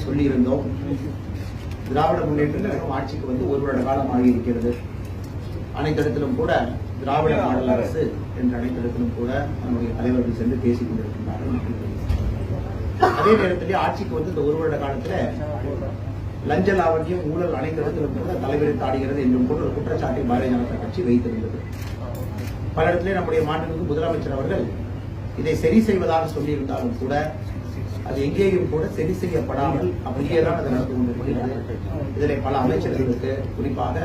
சொல்லி இருந்தோம். திராவிட முன்னேற்ற கழகம் ஆட்சிக்கு வந்து ஒரு வருட காலம் ஆகி இருக்கிறது. அனைத்திடத்திலும் கூட திராவிட மாடல் அரசு என்ற அனைத்திடத்திலும் கூட நம்முடைய தலைவர்கள் சென்று பேசிக் கொண்டிருக்கின்றார்கள். அதே நேரத்திலே ஆட்சிக்கு வந்து இந்த ஒரு வருட காலத்துல லஞ்ச லாவண்யம் ஊழல் அனைத்திடத்திலும் கூட தலைவரித்து ஆடுகிறது என்றும் கூட ஒரு குற்றச்சாட்டை பாரதிய ஜனதா கட்சி வைத்திருந்தது. பல இடத்திலே நம்முடைய மாண்புமிகு முதலமைச்சர் அவர்கள் இதை சரி செய்வதாக சொல்லியிருந்தாலும் கூட அது எங்கேயும் கூட சரி செய்யப்படாமல் அப்படியேதான் அது நடந்து கொண்டிருக்கிறது. இதில் பல அமைச்சர்களுக்கு குறிப்பாக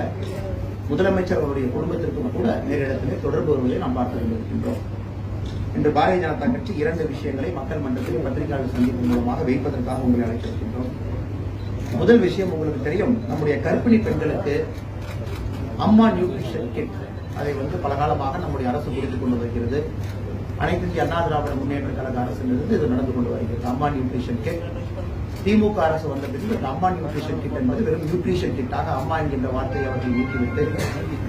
முதலமைச்சர் அவருடைய குடும்பத்திற்கும் கூட நேரிடத்திலே தொடர்பு வருவதை நாம் பார்த்து கொண்டிருக்கின்றோம். இன்று பாரதிய ஜனதா கட்சி 2 விஷயங்களை மக்கள் மன்றத்தில் பத்திரிகையாளர் சந்திப்பு மூலமாக வைப்பதற்காக உங்களை அழைத்திருக்கின்றோம். முதல் விஷயம் உங்களுக்கு தெரியும், நம்முடைய கர்ப்பிணி பெண்களுக்கு அம்மா நியூட்ரிஷன் கிட் அதை வந்து பல காலமாக நம்முடைய அரசு கொடுத்துக் கொண்டு வருகிறது. அனைத்து இந்திய அண்ணா திராவிட முன்னேற்ற கழக அரசிலிருந்து இது நடந்து கொண்டு வருகிறது. அம்மா நியூட்ரிஷன் கிட் திமுக அரசு வந்த பிறகு இந்த அம்மா நியூட்ரிஷன் கிட் என்பது வெறும் நியூட்ரிஷன் கிட்டாக அம்மா என்கின்ற வார்த்தையை அவர்கள் நீக்கிவிட்டு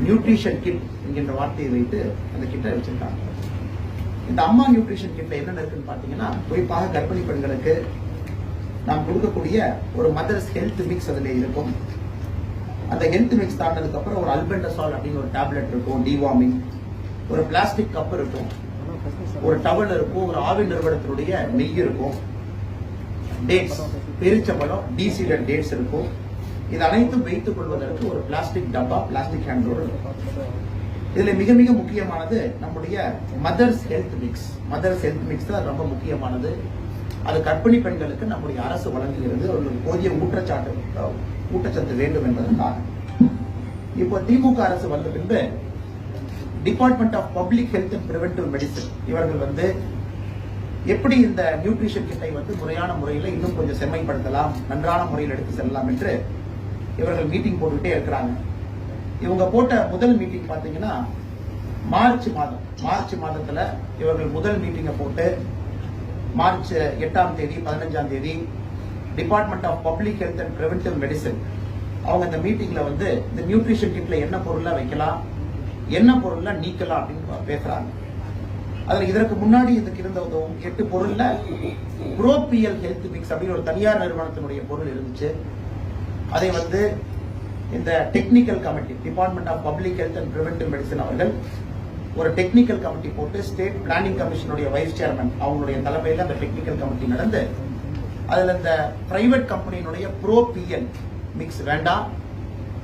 நியூட்ரிஷன் கிட் என்கின்ற வார்த்தையை வைத்து அந்த கிட்டை வச்சிருக்காங்க. இந்த அம்மா நியூட்ரிஷன் கிட்ல என்ன இருக்குன்னு பாத்தீங்கன்னா, குறிப்பாக கர்ப்பிணி பெண்களுக்கு நாம் கொடுக்கக்கூடிய ஒரு மதர்ஸ் ஹெல்த் மிக்ஸ் அதுல இருக்கும். அந்த ஹெல்த் மிக்ஸ் தாண்டதுக்கு அப்புறம் ஒரு அல்பெண்டசால் அப்படின்னு ஒரு டேப்லெட் இருக்கும், டிவார்மிங், ஒரு பிளாஸ்டிக் கப் இருக்கும், ஒரு டவல் இருக்கும், ஒரு ஆவி நிறுவனத்தினுடைய நெய் இருக்கும், டேட்ஸ் பெருச்சம்பழம் டீசீடட் டேட்ஸ் இருக்கும். இது அனைத்தும் வைத்துக் கொள்வதற்கு ஒரு பிளாஸ்டிக் டப்பா, பிளாஸ்டிக் ஹேண்ட் இருக்கும். இதுல மிக மிக முக்கியமானது நம்முடைய mother's health mix. Mother's health mix தான் ரொம்ப முக்கியமானது. அது கர்ப்பிணி பெண்களுக்கு நம்முடைய அரசு வழங்குகிறது. அவர்களுக்கு போதிய ஊட்டச்சத்து வேண்டும் என்பதற்காக இப்போ திமுக அரசு வந்த பின்பு department of public health and preventive medicine இவர்கள் வந்து எப்படி இந்த நியூட்ரிஷன் கிட்டை வந்து முறையான முறையில் இன்னும் கொஞ்சம் செம்மைப்படுத்தலாம், நன்றான முறையில் எடுத்து செல்லலாம் என்று இவர்கள் மீட்டிங் போட்டுக்கிட்டே இருக்கிறாங்க. இவங்க போட்ட முதல் மீட்டிங் பாத்தீங்கன்னா மார்ச் மாதத்துல இவர்கள் முதல் மீட்டிங்கை போட்டு மார்ச் 8ஆம் தேதி 15ஆம் தேதி department of public health and preventive medicine அவங்க இந்த மீட்டிங்ல வந்து இந்த நியூட்ரிஷன் கிட்ல என்ன பொருளா வைக்கலாம், என்ன பொருளா நீக்கலாம் அப்படின்னு பேசுறாங்க. அதுல இதற்கு முன்னாடி இதுக்கு இருந்த 8 பொருள்ல புரோபியல் ஹெல்த் மிக்ஸ் அப்படின்னு ஒரு தனியார் நிறுவனத்தினுடைய பொருள் இருந்துச்சு. அதை வந்து இந்த technical committee department of public health and preventive medicine அவர்கள் ஒரு டெக்னிக்கல் கமிட்டி போட்டு ஸ்டேட் பிளானிங் கமிஷனுடைய வைஸ் சேர்மன் அவங்களுடைய தலைமையில் அந்த டெக்னிக்கல் கமிட்டி நடந்து அதுல இந்த பிரைவேட் கம்பெனியினுடைய புரோபியல் மிக்ஸ் வேண்டாம்,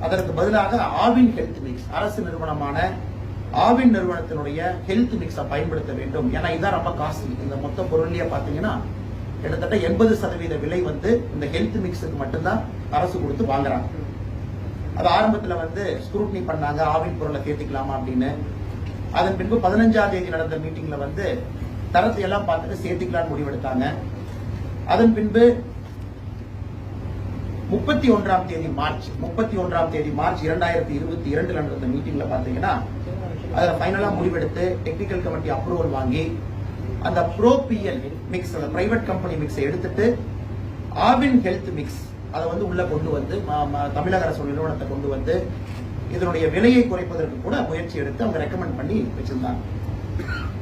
அதற்கு பதிலாக ஆவின் ஹெல்த் மிக்ஸ் அரசு நிறுவனமான ஆவின் நிறுவனத்தினுடைய ஹெல்த் மிக்ஸை பயன்படுத்த வேண்டும். ஏன்னா இதான் ரொம்ப காஸ்ட்லி. இந்த மொத்த பொருள்லயே பாத்தீங்கன்னா கிட்டத்தட்ட 80% விலை வந்து இந்த ஹெல்த் மிக்ஸுக்கு மட்டும்தான் அரசு கொடுத்து வாங்குறாங்க. அது ஆரம்பத்தில் வந்து ஸ்க்ரூட்னி பண்ணாங்க, ஆவின் பொருளை சேர்த்துக்கலாமா அப்படின்னு. அதன் பின்பு 15ஆம் தேதி நடந்த மீட்டிங்ல வந்து தரத்தை எல்லாம் பார்த்துட்டு சேர்த்துக்கலான்னு முடிவெடுத்தாங்க. அதன் பின்பு 31ஆம் தேதி மார்ச் 2022 நடந்த மீட்டிங்ல பாத்தீங்கன்னா அதுல ஃபைனலா முடிவெடுத்து டெக்னிக்கல் கமிட்டி அப்ரூவல் வாங்கி அந்த புரோபியல் மிக்ஸ் அந்த பிரைவேட் கம்பெனி மிக்ஸை எடுத்துட்டு ஆவின் ஹெல்த் மிக்ஸ் அதை வந்து உள்ள கொண்டு வந்து தமிழக அரசு நிறுவனத்தை கொண்டு வந்து இதனுடைய விலையை குறைப்பதற்கு கூட முயற்சி எடுத்து அவங்க ரெக்கமெண்ட் பண்ணி வச்சிருந்தாங்க.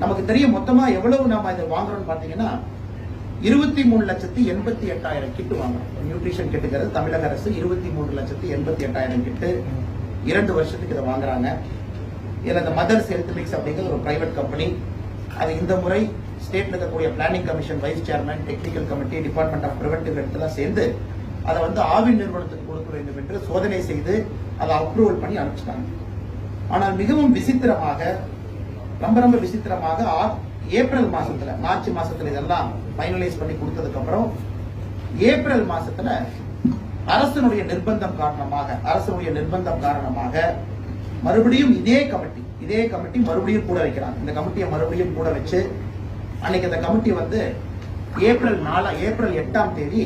நமக்கு தெரியும் மொத்தமா எவ்வளவு நாம இதை வாங்குறோம்னு பாத்தீங்கன்னா 23,88,000 கிட்டு வாங்குறோம். நியூட்ரிஷன் கிட்டுங்கிறது தமிழக அரசு 23,88,000 கிட்டு 2 வருஷத்துக்கு இதை வாங்குறாங்க. இதுல இந்த மதர்ஸ் ஹெல்த் மிக்ஸ் அப்படிங்கிறது ஒரு பிரைவேட் கம்பெனி. அது இந்த முறை ஸ்டேட்ல இருக்கக்கூடிய planning commission vice chairman, technical committee, department of preventive health எல்லாம் சேர்ந்து அதை வந்து ஆவின் நிறுவனத்துக்கு கொடுக்க வேண்டும் என்று சோதனை செய்து அதை அப்ரூவல் பண்ணி அனுப்பிச்சிட்டாங்க. ஆனால் மிகவும் விசித்திரமாக ரொம்ப விசித்திரமாக ஏப்ரல் மாசத்துல மார்ச் மாசத்துல இதெல்லாம் பைனலைஸ் பண்ணி கொடுத்ததுக்கு அப்புறம் ஏப்ரல் மாசத்துல அரசனுடைய நிர்பந்தம் காரணமாக மறுபடியும் இதே கமிட்டி மறுபடியும் கூட வைக்கிறாங்க. இந்த கமிட்டியை மறுபடியும் கூட வச்சு அன்னைக்கு இந்த கமிட்டி வந்து ஏப்ரல் 8ஆம் தேதி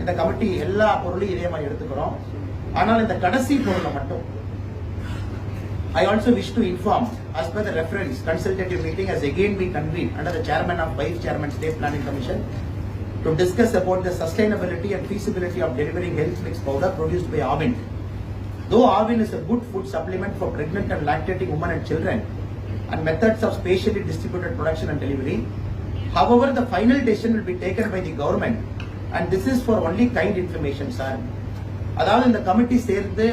இந்த கமிட்டி எல்லா பொருளையும் இதே மாதிரி எடுத்துக்கிறோம். ஆனால் இந்த கடைசி பொருளை மட்டும் I also wish to inform, as per the reference, consultative meeting has again been convened under the chairman of Vice Chairman State Planning Commission to discuss about the sustainability and feasibility of delivering health mix powder produced by Avin. Though Avin is a good food supplement for pregnant and lactating women and children, and methods of spatially distributed production and delivery, however, the final decision will be taken by the government and this is for only kind information sir. அதாவது இந்த committee சேர்ந்து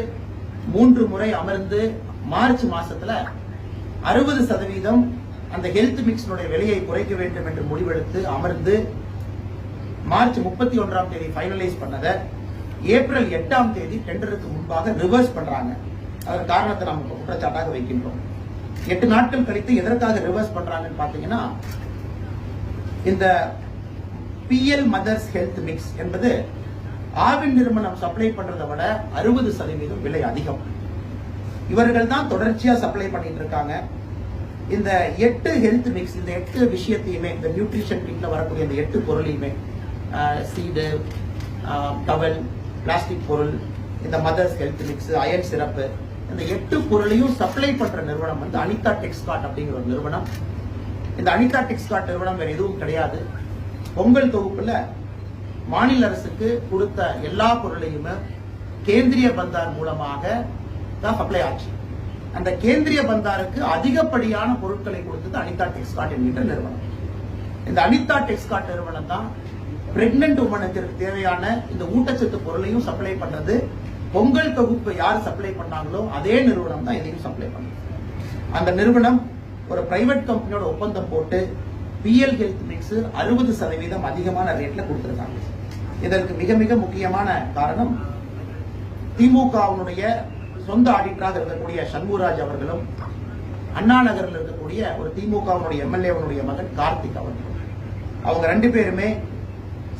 3 முறை அமர்ந்து March மாசத்துல 60% அந்த health மிக்ஸினுடைய விலையை குறைக்க வேண்டும் என்று முடிவெடுத்து அமர்ந்து மார்ச் 31ஆம் தேதி ஃபைனலைஸ் பண்ணதை ஏப்ரல் 8ஆம் தேதி டெண்டருக்கு முன்பாக ரிவர்ஸ் பண்றாங்க. அதன் காரணத்தை நம்ம குற்றச்சாட்டாக வைக்கின்றோம். 8 நாட்கள் கழித்து எதற்காக ரிவர்ஸ் பண்றாங்கன்னு பாத்தீங்கன்னா, இந்த பிஎல் மதர்ஸ் ஹெல்த் மிக்ஸ் என்பது ஆவின் நிறுவனம் சப்ளை பண்றதை விட 60% விலை அதிகம். இவர்கள் தான் தொடர்ச்சியா சப்ளை பண்ணிட்டு இருக்காங்க. இந்த 8 ஹெல்த் மிக்ஸ், இந்த 8 விஷயத்தையுமே, இந்த நியூட்ரிஷன் கிட்ல வரக்கூடிய இந்த 8 பொருளையுமே, சீடு, டவல், பிளாஸ்டிக் பொருள், இந்த mother's health mix, iron syrup, இந்த 8 பொருளையும் சப்ளை பண்ற நிறுவனம் வந்து அனிதா டெக்ஸ்கார்ட் அப்படிங்கிற ஒரு நிறுவனம். இந்த அனிதா டெக்ஸ்கார்ட் நிறுவனம் வேற எதுவும் கிடையாது. பொங்கல் தொகுப்புல மாநில அரசுக்கு கொடுத்த எல்லா பொருளையுமே கேந்திரிய பந்தார் மூலமாக தான் சப்ளை ஆச்சு. அந்த கேந்திரிய பந்தாருக்கு அதிகப்படியான பொருட்களை கொடுத்தது அனிதா டெக்ஸ்கார்ட் என்கின்ற நிறுவனம். இந்த அனிதா டெக்ஸ்கார்ட் நிறுவனம் தான் பிரெக்னன்ட் உமனுக்கு தேவையான இந்த ஊட்டச்சத்து பொருளையும் சப்ளை பண்றது. பொங்கல் தொகுப்பு யார் சப்ளை பண்ணாங்களோ அதே நிறுவனம் தான் இதையும் சப்ளை பண்ணுது. அந்த நிறுவனம் ஒரு பிரைவேட் கம்பெனியோட ஒப்பந்தம் போட்டு பிஎல் ஹெல்த் மிக்ஸ் 60% அதிகமான ரேட்ல கொடுத்திருக்காங்க. இதற்கு மிக மிக முக்கியமான காரணம், திமுகவினுடைய சொந்த ஆடிட்டராக இருக்கக்கூடிய சண்முகராஜ் அவர்களும், அண்ணா நகரில் இருக்கக்கூடிய ஒரு திமுகவினுடைய எம்எல்ஏ மகன் கார்த்திக் அவர்களும், அவங்க 2 பேருமே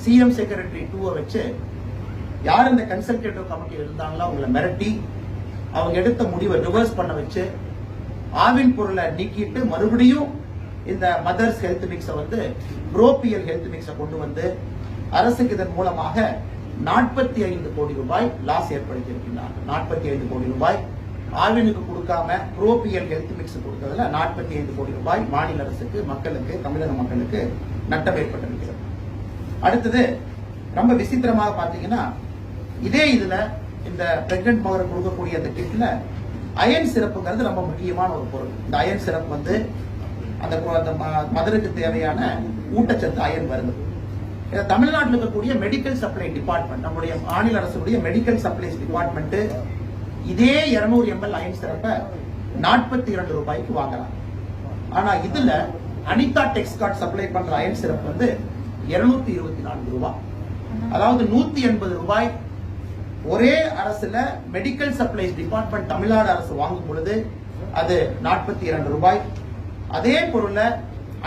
சிஎம் செக்ரட்டரி 2 வச்சு யார் இந்த கன்சல்டேட்டிவ் கமிட்டியில் இருந்தாங்களோ அவங்களை மிரட்டி அவங்க எடுத்த முடிவை ரிவர்ஸ் பண்ண வச்சு ஆவின் பொருளை நீக்கிட்டு மறுபடியும் இந்த மதர்ஸ் ஹெல்த் மிக்ஸை வந்து ப்ரோபியல் ஹெல்த் மிக்ஸை கொண்டு வந்து அரசுக்கு இதன் மூலமாக 45 கோடி ரூபாய் லாஸ் ஏற்படுத்தி இருக்கின்றார். 45 கோடி ரூபாய் ஆவினுக்கு கொடுக்காம ப்ரோபியல் ஹெல்த் மிக்ஸ் கொடுத்ததுல 45 கோடி ரூபாய் மாநில அரசுக்கு, மக்களுக்கு, தமிழக மக்களுக்கு நட்டம் ஏற்பட்டிருக்கிறது. அடுத்தது ரொம்ப விசித்திரமாக பாத்தீங்கன்னா, இதே இதுல இந்த பிரெக்னன்ட் மதர் கொடுக்கக்கூடிய அந்த கிட்ல அயன் சிறப்புங்கிறது ரொம்ப முக்கியமான ஒரு பொருள். இந்த அயன் சிறப்பு வந்து அந்த மதருக்கு தேவையான ஊட்டச்சத்து அயன் வருது. தமிழ்நாட்டில் இருக்கக்கூடிய மெடிக்கல் சப்ளை டிபார்ட்மெண்ட், நம்முடைய மாநில அரசுடைய மெடிக்கல் சப்ளைஸ் டிபார்ட்மெண்ட் இதே 200 ml அயன் சிறப்பை 42 ரூபாய்க்கு வாங்கலாம். ஆனா இதுல அனிதா டெக்ஸ்கார்ட் சப்ளை பண்ற அயன் சிறப்பு வந்து 224 ரூபாய். அதாவது 180 ரூபாய் ஒரே அரசுல மெடிக்கல் சப்ளைஸ் டிபார்ட்மெண்ட் தமிழ்நாடு அரசு வாங்கும் பொழுது அது 42 ரூபாய். அதே பொருளை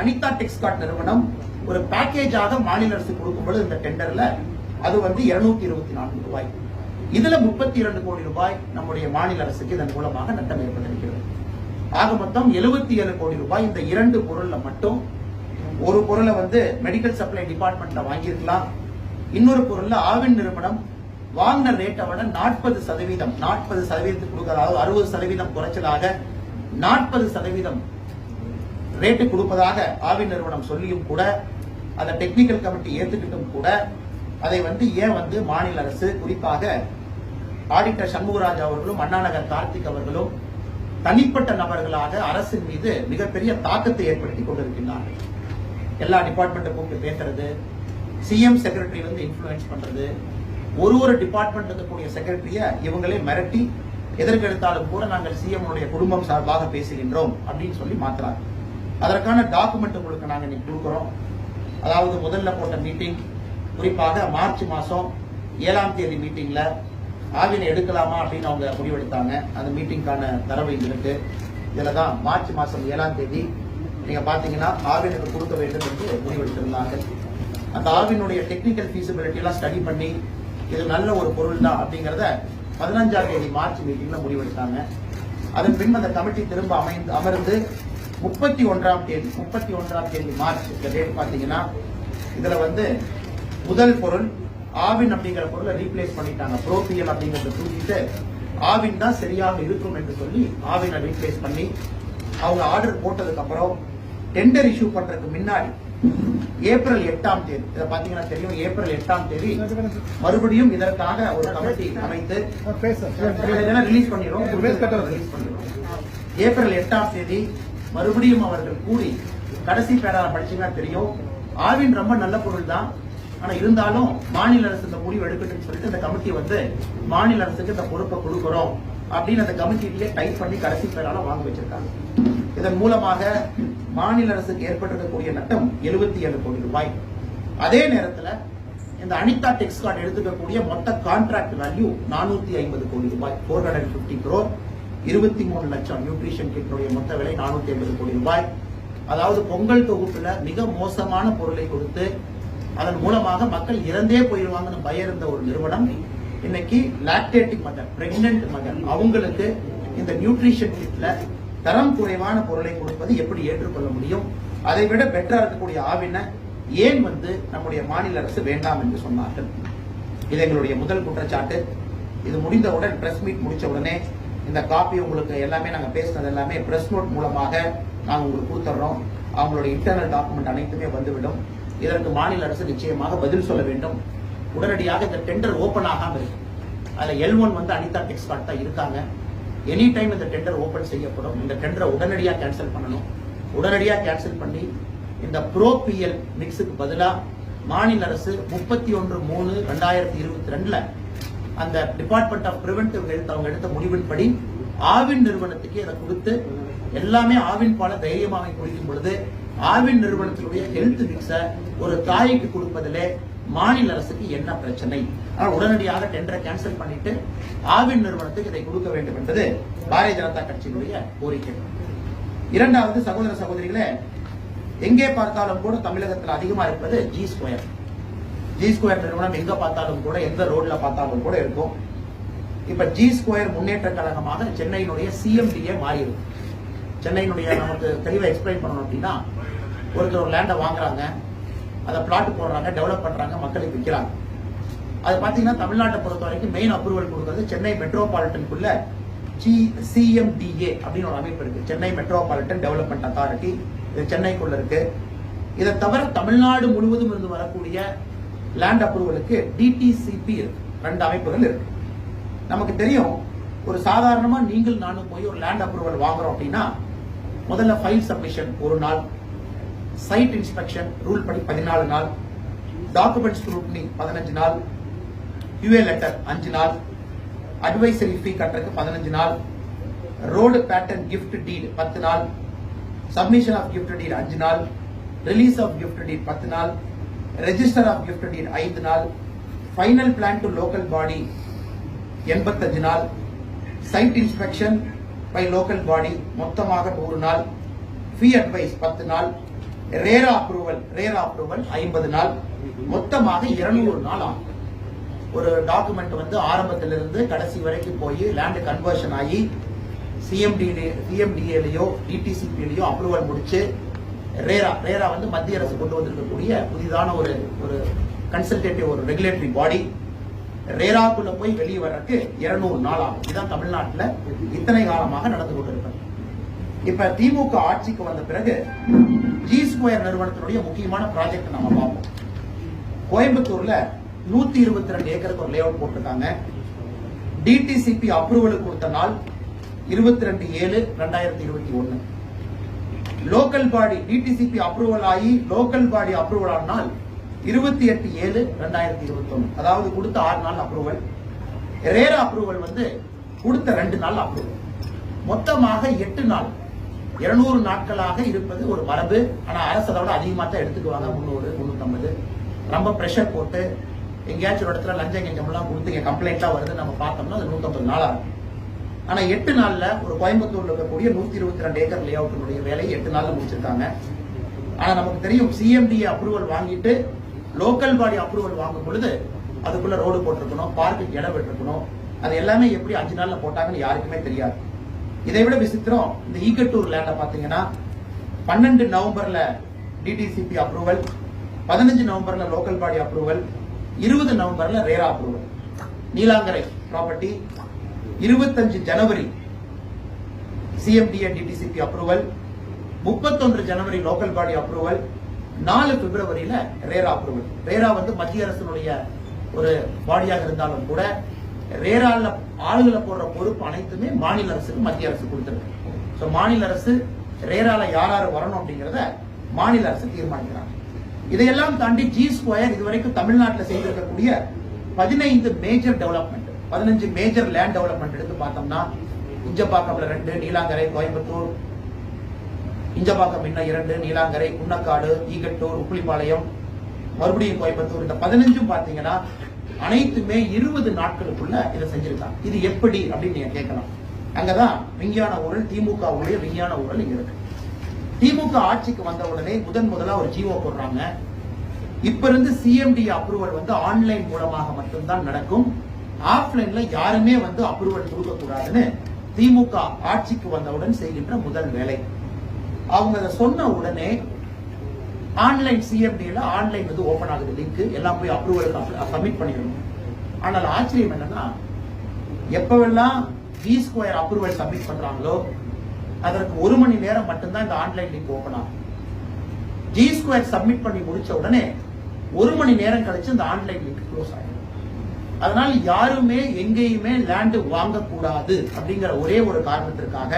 அனிதா டெக்ஸ்கார்ட் நிறுவனம் ஒரு பேக்கேஜாக மாநில அரசு கொடுக்கும் பொழுது இந்த டெண்டர்ல அது வந்து 224 ரூபாய். இதுல 32 கோடி ரூபாய் நம்முடைய மாநில அரசுக்கு இதன் மூலமாக நட்டம் ஏற்பட்டிருக்கிறது. ஆக மொத்தம் 77 கோடி ரூபாய் இந்த 2 பொருள்ல மட்டும். ஒரு பொருளை வந்து மெடிக்கல் சப்ளை டிபார்ட்மெண்ட்ல வாங்கியிருக்கலாம், இன்னொரு பொருள்ல ஆவின் நிறுவனம் வாங்கின ரேட்டை விட 40% கொடுக்க, அதாவது 60% குறைச்சலாக 40% ரேட்டு கொடுப்பதாக ஆவின் நிறுவனம் சொல்லியும் கூட, அதை டெக்னிக்கல் கமிட்டி ஏத்துக்கிட்டும் கூட, அதை வந்து ஏன் வந்து மாநில அரசு, குறிப்பாக ஆடிட்டர் சண்முகராஜ் அவர்களும் அண்ணா நகர் கார்த்திக் அவர்களும் தனிப்பட்ட நபர்களாக அரசின் மீது மிகப்பெரிய தாக்கத்தை ஏற்படுத்தி கொண்டிருக்கின்றார்கள். எல்லா டிபார்ட்மெண்ட்டை கூப்பிட்டு பேசுறது, சிஎம் செக்ரட்டரி வந்து இன்ஃபுளுன்ஸ் பண்றது, ஒரு டிபார்ட்மெண்ட் இருக்கக்கூடிய செக்ரட்டரிய இவங்களே மிரட்டி எதற்கெடுத்தாலும் கூட நாங்கள் சிஎம் குடும்பம் சார்பாக பேசுகின்றோம் அப்படின்னு சொல்லி மாத்துறாங்க. அதற்கான டாக்குமெண்ட் உங்களுக்கு நாங்க இன்னைக்கு கொடுக்கிறோம். அதாவது முதல்ல போட்ட மீட்டிங், குறிப்பாக மார்ச் மாசம் 7ஆம் தேதி மீட்டிங்ல ஆவினை எடுக்கலாமா அப்படின்னு அவங்க முடிவெடுத்தாங்க. அந்த மீட்டிங்கான தரவு இருக்கு. இதுலதான் மார்ச் மாசம் 7ஆம் தேதி நீங்க பாத்தீங்கன்னா ஆவினுக்கு கொடுக்க வேண்டும் என்று முடிவெடுத்திருந்தாங்க. அந்த ஆவினுடைய டெக்னிக்கல் ஃபீசிபிலிட்டி எல்லாம் ஸ்டடி பண்ணி இது நல்ல ஒரு பொருள் தான் அப்படிங்கறத 15ஆம் தேதி மார்ச் மீட்டிங்ல முடிவெடுத்தாங்க. அதன் பின் அந்த கமிட்டி திரும்ப அமர்ந்து 31ஆம் தேதி மார்ச் இந்த டேட் பாத்தீங்கன்னா, இதுல வந்து முதல் பொருள் ஆவின் அப்படிங்கிற பொருளை ரீப்ளேஸ் பண்ணிட்டாங்க. ப்ரோபியல் அப்படிங்கறத தூக்கிட்டு ஆவின் தான் சரியாக இருக்கும் என்று சொல்லி ஆவினை ரீப்ளேஸ் பண்ணி அவங்க ஆர்டர் போட்டதுக்கு அப்புறம் டெண்டர் இஷ்யூ பண்றதுக்கு முன்னாடி ஏப்ரல் 8ஆம் தேதி, இதை பாத்தீங்கன்னா தெரியும், ஏப்ரல் 8ஆம் தேதி மறுபடியும் இதற்காக ஒரு கமிட்டி அமைத்து ரிலீஸ் பண்ணிடுறோம். ஏப்ரல் 8ஆம் தேதி மறுபடியும் அவர்கள் கூடி, கடைசி பேரா படிச்சீங்கன்னா தெரியும், ஆவின் ரொம்ப நல்ல பொருள் தான், ஆனா இருந்தாலும் மாநில அரசு இந்த முடிவு எடுக்கட்டும்னு சொல்லிட்டு இந்த கமிட்டி வந்து மாநில அரசுக்கு இந்த பொறுப்பை கொடுக்கிறோம் அப்படின்னு அந்த கமிட்டிலேயே டைப் பண்ணி கடைசி பேரால வாங்க வச்சிருக்காங்க. இதன் மூலமாக மாநில அரசுக்கு ஏற்பட்டிருக்கக்கூடிய நட்டம் 77 கோடி ரூபாய். அதே நேரத்தில் இந்த அனிதா டெக்ஸ்கார்ட் எடுத்துக்கக்கூடிய மொத்த கான்ட்ராக்ட் வேல்யூ 450 கோடி ரூபாய், 450 crore, 23 லட்சம் நியூட்ரிஷன் கிட்டுடைய மொத்த விலை 450 கோடி ரூபாய். அதாவது பொங்கல் தொகுப்புல மிக மோசமான பொருளை கொடுத்து அதன் மூலமாக மக்கள் இறந்தே போயிடுவாங்கன்னு பயம் இருந்த ஒரு நிறுவனம் இன்னைக்கு லாக்டேட்டிங் மதர், பிரெக்னன்ட் மதர், அவங்களுக்கு இந்த நியூட்ரிஷன் கிட்ல தரம் குறைவான பொருளை கொடுப்பது எப்படி ஏற்றுக்கொள்ள முடியும்? அதை விட பெட்டரா இருக்கக்கூடிய ஆவினை ஏன் வந்து நம்முடைய மாநில அரசு வேண்டாம் என்று சொன்னார்கள்? இது எங்களுடைய முதல் குற்றச்சாட்டு. இது முடிந்தவுடன் பிரஸ் மீட் முடிச்ச உடனே இந்த காப்பி உங்களுக்கு எல்லாமே நாங்க பேசினது எல்லாமே பிரஸ் நோட் மூலமாக நாங்க உங்களுக்கு கொடுத்துறோம். அவங்களுடைய இன்டர்னல் டாக்குமெண்ட் அனைத்துமே வந்துவிடும். இதற்கு மாநில அரசு நிச்சயமாக பதில் சொல்ல வேண்டும். உடனடியாக இந்த டெண்டர் ஓபன் ஆகாம இருக்கு. அதுல L1 வந்து அனிதா டெக்ஸ்கார்ட் தான் இருக்காங்க. எனி டைம் இந்த டெண்டர் ஓபன் செய்யப்படும். இந்த டெண்டரை உடனடியாக கேன்சல் பண்ணணும். உடனடியாக கேன்சல் பண்ணி இந்த ப்ரோபிஎல் மிக்ஸுக்கு பதிலா மாநில அரசு 31/3/2022 அந்த டிபார்ட்மெண்ட் ஆஃப் பிரிவென்டிவ் ஹெல்த் அவங்க எடுத்த முடிவின்படி ஆவின் நிறுவனத்துக்கு அதை கொடுத்து எல்லாமே ஆவின் பால தைரியமாக குடிக்கும் பொழுது ஆவின் நிறுவனத்தினுடைய ஹெல்த் மிக்ஸை ஒரு தாய்க்கு கொடுப்பதிலே மாநில அரசுக்கு என்ன பிரச்சனை? ஆனால் உடனடியாக டெண்டரை கேன்சல் பண்ணிட்டு ஆவின் நிறுவனத்துக்கு இதை கொடுக்க வேண்டும் என்பது பாரதிய ஜனதா கட்சியினுடைய கோரிக்கை. இரண்டாவது, சகோதர சகோதரிகளே, எங்கே பார்த்தாலும் கூட தமிழகத்தில் அதிகமா இருப்பது ஜி ஸ்கொயர். ஜி ஸ்கொயர் நிறுவனம் எங்க பார்த்தாலும் கூட, எந்த ரோட்ல பார்த்தாலும் கூட இருக்கும். இப்ப ஜி ஸ்கொயர் முன்னேற்ற கழகமாக சென்னையினுடைய சிஎம்டிஏ மாறி இருக்கு. சென்னையினுடைய நமக்கு தெளிவா எக்ஸ்பிளைன் பண்ணணும் அப்படின்னா, ஒருத்தர் ஒரு லேண்டை வாங்குறாங்க, அதை பிளாட் போடுறாங்க, டெவலப் பண்றாங்க, மக்களுக்கு விற்கிறாங்க. அது பாத்தீங்கன்னா தமிழ்நாட்டை பொறுத்த வரைக்கும் மெயின் அப்ரூவல் கொடுக்கிறது சென்னை மெட்ரோபாலிட்டனுக்குள்ள சிஎம்டிஏ அப்படின்னு ஒரு அமைப்பு இருக்கு. சென்னை மெட்ரோபாலிட்டன் டெவலப்மெண்ட் அத்தாரிட்டி, இது சென்னைக்குள்ள இருக்கு. இதை தவிர தமிழ்நாடு முழுவதும் இருந்து வரக்கூடிய லேண்ட் அப்ரூவலுக்கு டிடிசிபி இருக்கு. 2 அமைப்புகள் இருக்கு. நமக்கு தெரியும், ஒரு சாதாரணமா நீங்கள் நானும் போய் ஒரு லேண்ட் அப்ரூவல் வாங்குறோம் அப்படின்னா முதல்ல ஃபைல் சப்மிஷன் 1 நாள், சைட் இன்ஸ்பெக்ஷன் ரூல் படி 14 நாள், டாக்குமெண்ட் ஸ்க்ரூட்டினி 15 நாள், யூஏ லெட்டர் 5 நாள், அட்வைசரி ஃபீ கட்டுறதுக்கு 15 நாள், ரோடு பேட்டர்ன் கிஃப்ட் டீட் 10 நாள், சப்மிஷன் ஆஃப் கிஃப்ட் டீட் 5 நாள், ரிலீஸ் ஆஃப் கிஃப்ட் டீட் 10 நாள், ரெஜிஸ்டர் ஆஃப் கிஃப்ட் டீட் 5 நாள், final plan to local body 85 நாள், site inspection by local body மொத்தமாக 100 நாள், ஃபீ அட்வைஸ் 10 நாள், ரேரா அப்ரூவல் 50 நாள், மொத்தமாக 200 நாள் ஆகும். ஒரு டாக்குமெண்ட் வந்து ஆரம்பத்திலிருந்து கடைசி வரைக்கும் போய் லேண்ட் கன்வர்ஷன் ஆகி சிஎம்டிஏலயோ டிடிசிபிலயோ அப்ரூவல் முடிச்சு ரேரா வந்து மத்திய அரசு கொண்டு வந்திருக்கக்கூடிய புதிதான ஒரு கன்சல்டேட்டிவ் ஒரு ரெகுலேட்டரி பாடி. ரேராக்குள்ள போய் வெளியே வர்றதுக்கு 200 நாள் ஆகும். இதுதான் தமிழ்நாட்டில் இத்தனை காலமாக நடந்து கொண்டிருக்கிறது. இப்ப திமுக ஆட்சிக்கு வந்த பிறகு ஜி ஸ்கொயர் நிறுவனத்தினுடைய முக்கியமான ப்ராஜெக்ட் நம்ம பார்ப்போம். கோயம்புத்தூர்ல 122 ஏக்கருக்கு ஒரு லேஅவுட் போட்டிருக்காங்க. டிடிசிபி அப்ரூவல் கொடுத்த நாள் 22/7/2021. லோக்கல் பாடி டிடிசிபி அப்ரூவல் ஆகி லோக்கல் பாடி அப்ரூவல் ஆன நாள் 28/7/2021. அதாவது கொடுத்த 6 நாள் அப்ரூவல். ரேரா அப்ரூவல் வந்து கொடுத்த 2 நாள் அப்ரூவல். மொத்தமாக 8 நாள். 200 நாட்களாக இருப்பது ஒரு மரபு. ஆனா அரசு அதோட அதிகமாக தான் எடுத்துக்குவாங்க. 300 350 ரொம்ப பிரஷர் போட்டு எங்கேயாச்சும் ஒரு இடத்துல லஞ்சம் கஞ்சம் எல்லாம் கொடுத்து இங்க கம்ப்ளைண்டா வருது நம்ம பார்த்தோம்னா அது 150 நாள் ஆகும். ஆனா 8 நாள்ல ஒரு கோயம்புத்தூர்ல இருக்கக்கூடிய 122 ஏக்கர் லேஅவுட்டினுடைய வேலையை 8 நாள்ல முடிச்சிருக்காங்க. ஆனா நமக்கு தெரியும், சிஎம்டிஏ அப்ரூவல் வாங்கிட்டு லோக்கல் பாடி அப்ரூவல் வாங்கும் பொழுது அதுக்குள்ள ரோடு போட்டிருக்கணும், பார்க்குக்கு இடம் விட்டுருக்கணும். அது எல்லாமே எப்படி 5 நாள்ல போட்டாங்கன்னு யாருக்குமே தெரியாது. இதை விட விசித்திரம், இந்த ஈகட்டூர் லேண்ட பாத்தீங்கன்னா 12 நவம்பர்ல டிடிசிபி அப்ரூவல், 15 நவம்பர்ல லோக்கல் பாடி அப்ரூவல், 20 நவம்பர்ல ரேரா அப்ரூவல். நீலாங்கரை ப்ராப்பர்ட்டி 25 ஜனவரி சிஎம்டிஏ டிடிசிபி அப்ரூவல், 31 ஜனவரி லோக்கல் பாடி அப்ரூவல், 4 பிப்ரவரியில ரேரா அப்ரூவல். ரேரா வந்து மத்திய அரசினுடைய ஒரு பாடியாக இருந்தாலும் கூட ரேரால ஆளுகளை போடுற பொறுப்பு அனைத்துமே மாநில அரசுக்கு மத்திய அரசு கொடுத்திருக்கு. சோ மாநில அரசு ரேரால யார் வரணும் அப்படிங்கறத மாநில அரசு தீர்மானிக்கிறாங்க. இதையெல்லாம் தாண்டி ஜி ஸ்கொயர் இதுவரைக்கும் தமிழ்நாட்டில் செய்திருக்கக்கூடிய 15 major development, 15 major land development எடுத்து பார்த்தோம்னா, இஞ்சப்பாக்கம்ல 2, நீலாங்கரை, கோயம்புத்தூர், இஞ்சப்பாக்கம் இன்னும் 2, நீலாங்கரை, குன்னக்காடு, ஈகட்டூர், உப்புளிப்பாளையம், மறுபடியும் கோயம்புத்தூர், இந்த 15 பாத்தீங்கன்னா அனைத்துமே 20 நாட்களுக்குள்ள இதை செஞ்சிருக்காங்க. இது எப்படி அப்படின்னு நீங்க கேட்கலாம். அங்கதான் விஞ்ஞான ஊழல், திமுகவுடைய விஞ்ஞான ஊழல் இங்க இருக்கு. திமுக ஆட்சிக்கு வந்த உடனே முதலா ஒரு ஜிஓ போடுறாங்க. இப்ப இருந்து சிஎம்டி அப்ரூவல் வந்து ஆன்லைன் மூலமாக மட்டும்தான் நடக்கும், ஆஃப்லைன்ல யாருமே வந்து அப்ரூவல் கொடுக்க கூடாதுன்னு திமுக ஆட்சிக்கு வந்தவுடன் செய்கின்ற முதல் வேலை. அவங்க அதை சொன்ன உடனே ஆன்லைன் சிஎம்டில ஆன்லைன் வந்து ஓபன் ஆகுது, லிங்க் எல்லாம் போய் அப்ரூவலுக்கு சப்மிட் பண்ணிடணும். ஆனால் ஆச்சரியம் என்னன்னா, எப்பவெல்லாம் ஜி ஸ்கொயர் அப்ரூவல் சப்மிட் பண்றாங்களோ அதற்கு 1 மணி நேரம் மட்டும்தான் இந்த ஆன்லைன் லிங்க் ஓபன் ஆகும். ஜி ஸ்கொயர் சப்மிட் பண்ணி முடிச்ச உடனே 1 மணி நேரம் கழிச்சு இந்த ஆன்லைன் லிங்க் க்ளோஸ் ஆகும். அதனால யாருமே எங்கேயுமே லேண்ட் வாங்கக்கூடாது அப்படிங்கிற ஒரே ஒரு காரணத்திற்காக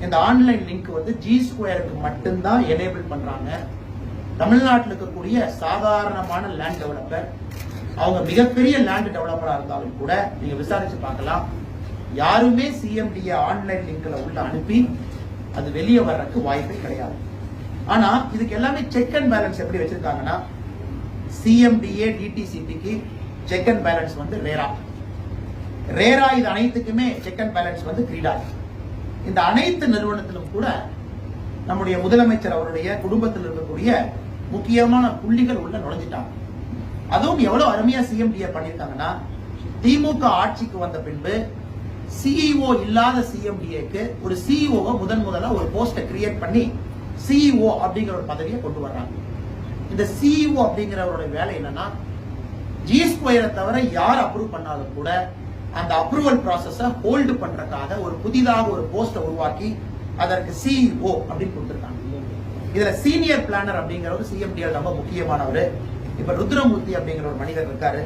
இந்த ஆன்லைன் லிங்க் வந்து ஜி ஸ்கொயருக்கு மட்டும்தான் எனேபிள் பண்றாங்க. தமிழ்நாட்டில் இருக்கக்கூடிய சாதாரணமான லேண்ட் டெவலப்பர், அவங்க மிகப்பெரிய லேண்ட் டெவலப்பரா இருந்தாலும் கூட நீங்க விசாரிச்சு பார்க்கலாம், யாருமே சிஎம்டி ஆன்லைன் லிங்க்ல உள்ள அனுப்பி அது வெளியே வர்றதுக்கு வாய்ப்பே கிடையாது. ஆனா இதுக்கு எல்லாமே செக் அண்ட் பேலன்ஸ் எப்படி வச்சிருக்காங்கன்னா, சிஎம்டிஏ டிடிசிபிக்கு செக் அண்ட் பேலன்ஸ் வந்து ரேரா, இது அனைத்துக்குமே செக் அண்ட் பேலன்ஸ் வந்து கிரீடா. இந்த அனைத்து நிறுவனத்திலும் கூட நம்முடைய முதலமைச்சர் அவருடைய குடும்பத்தில் இருக்கக்கூடிய முக்கியமான புள்ளிகள் உள்ள நுழைஞ்சிட்டாங்க. அதுவும் எவ்வளவு அருமையா சிஎம்டிஏ பண்ணிருக்காங்கன்னா, திமுக ஆட்சிக்கு வந்த பின்பு சிஇஓ இல்லாத சிஎம்டிஏக்கு ஒரு சிஇஓ முதலா ஒரு போஸ்டை கிரியேட் பண்ணி சிஇஓ அப்படிங்கிற ஒரு பதவியை கொண்டு வர்றாங்க. இந்த சிஇஓ அப்படிங்கிறவரோட வேலை என்னன்னா, ஜி ஸ்கொயரை தவிர யார் அப்ரூவ் பண்ணாலும் கூட அந்த அப்ரூவல் ப்ராசஸை ஹோல்டு பண்றதுக்காக ஒரு புதிதாக ஒரு போஸ்டை உருவாக்கி அதற்கு சிஇஓ அப்படின்னு கொடுத்திருக்காங்க. இதுல சீனியர் பிளானர் அப்படிங்கிறவர் சிஎம்டிஎல் ரொம்ப முக்கியமானவர். இப்ப ருத்ரமூர்த்தி அப்படிங்கிற ஒரு மனிதர் இருக்காரு.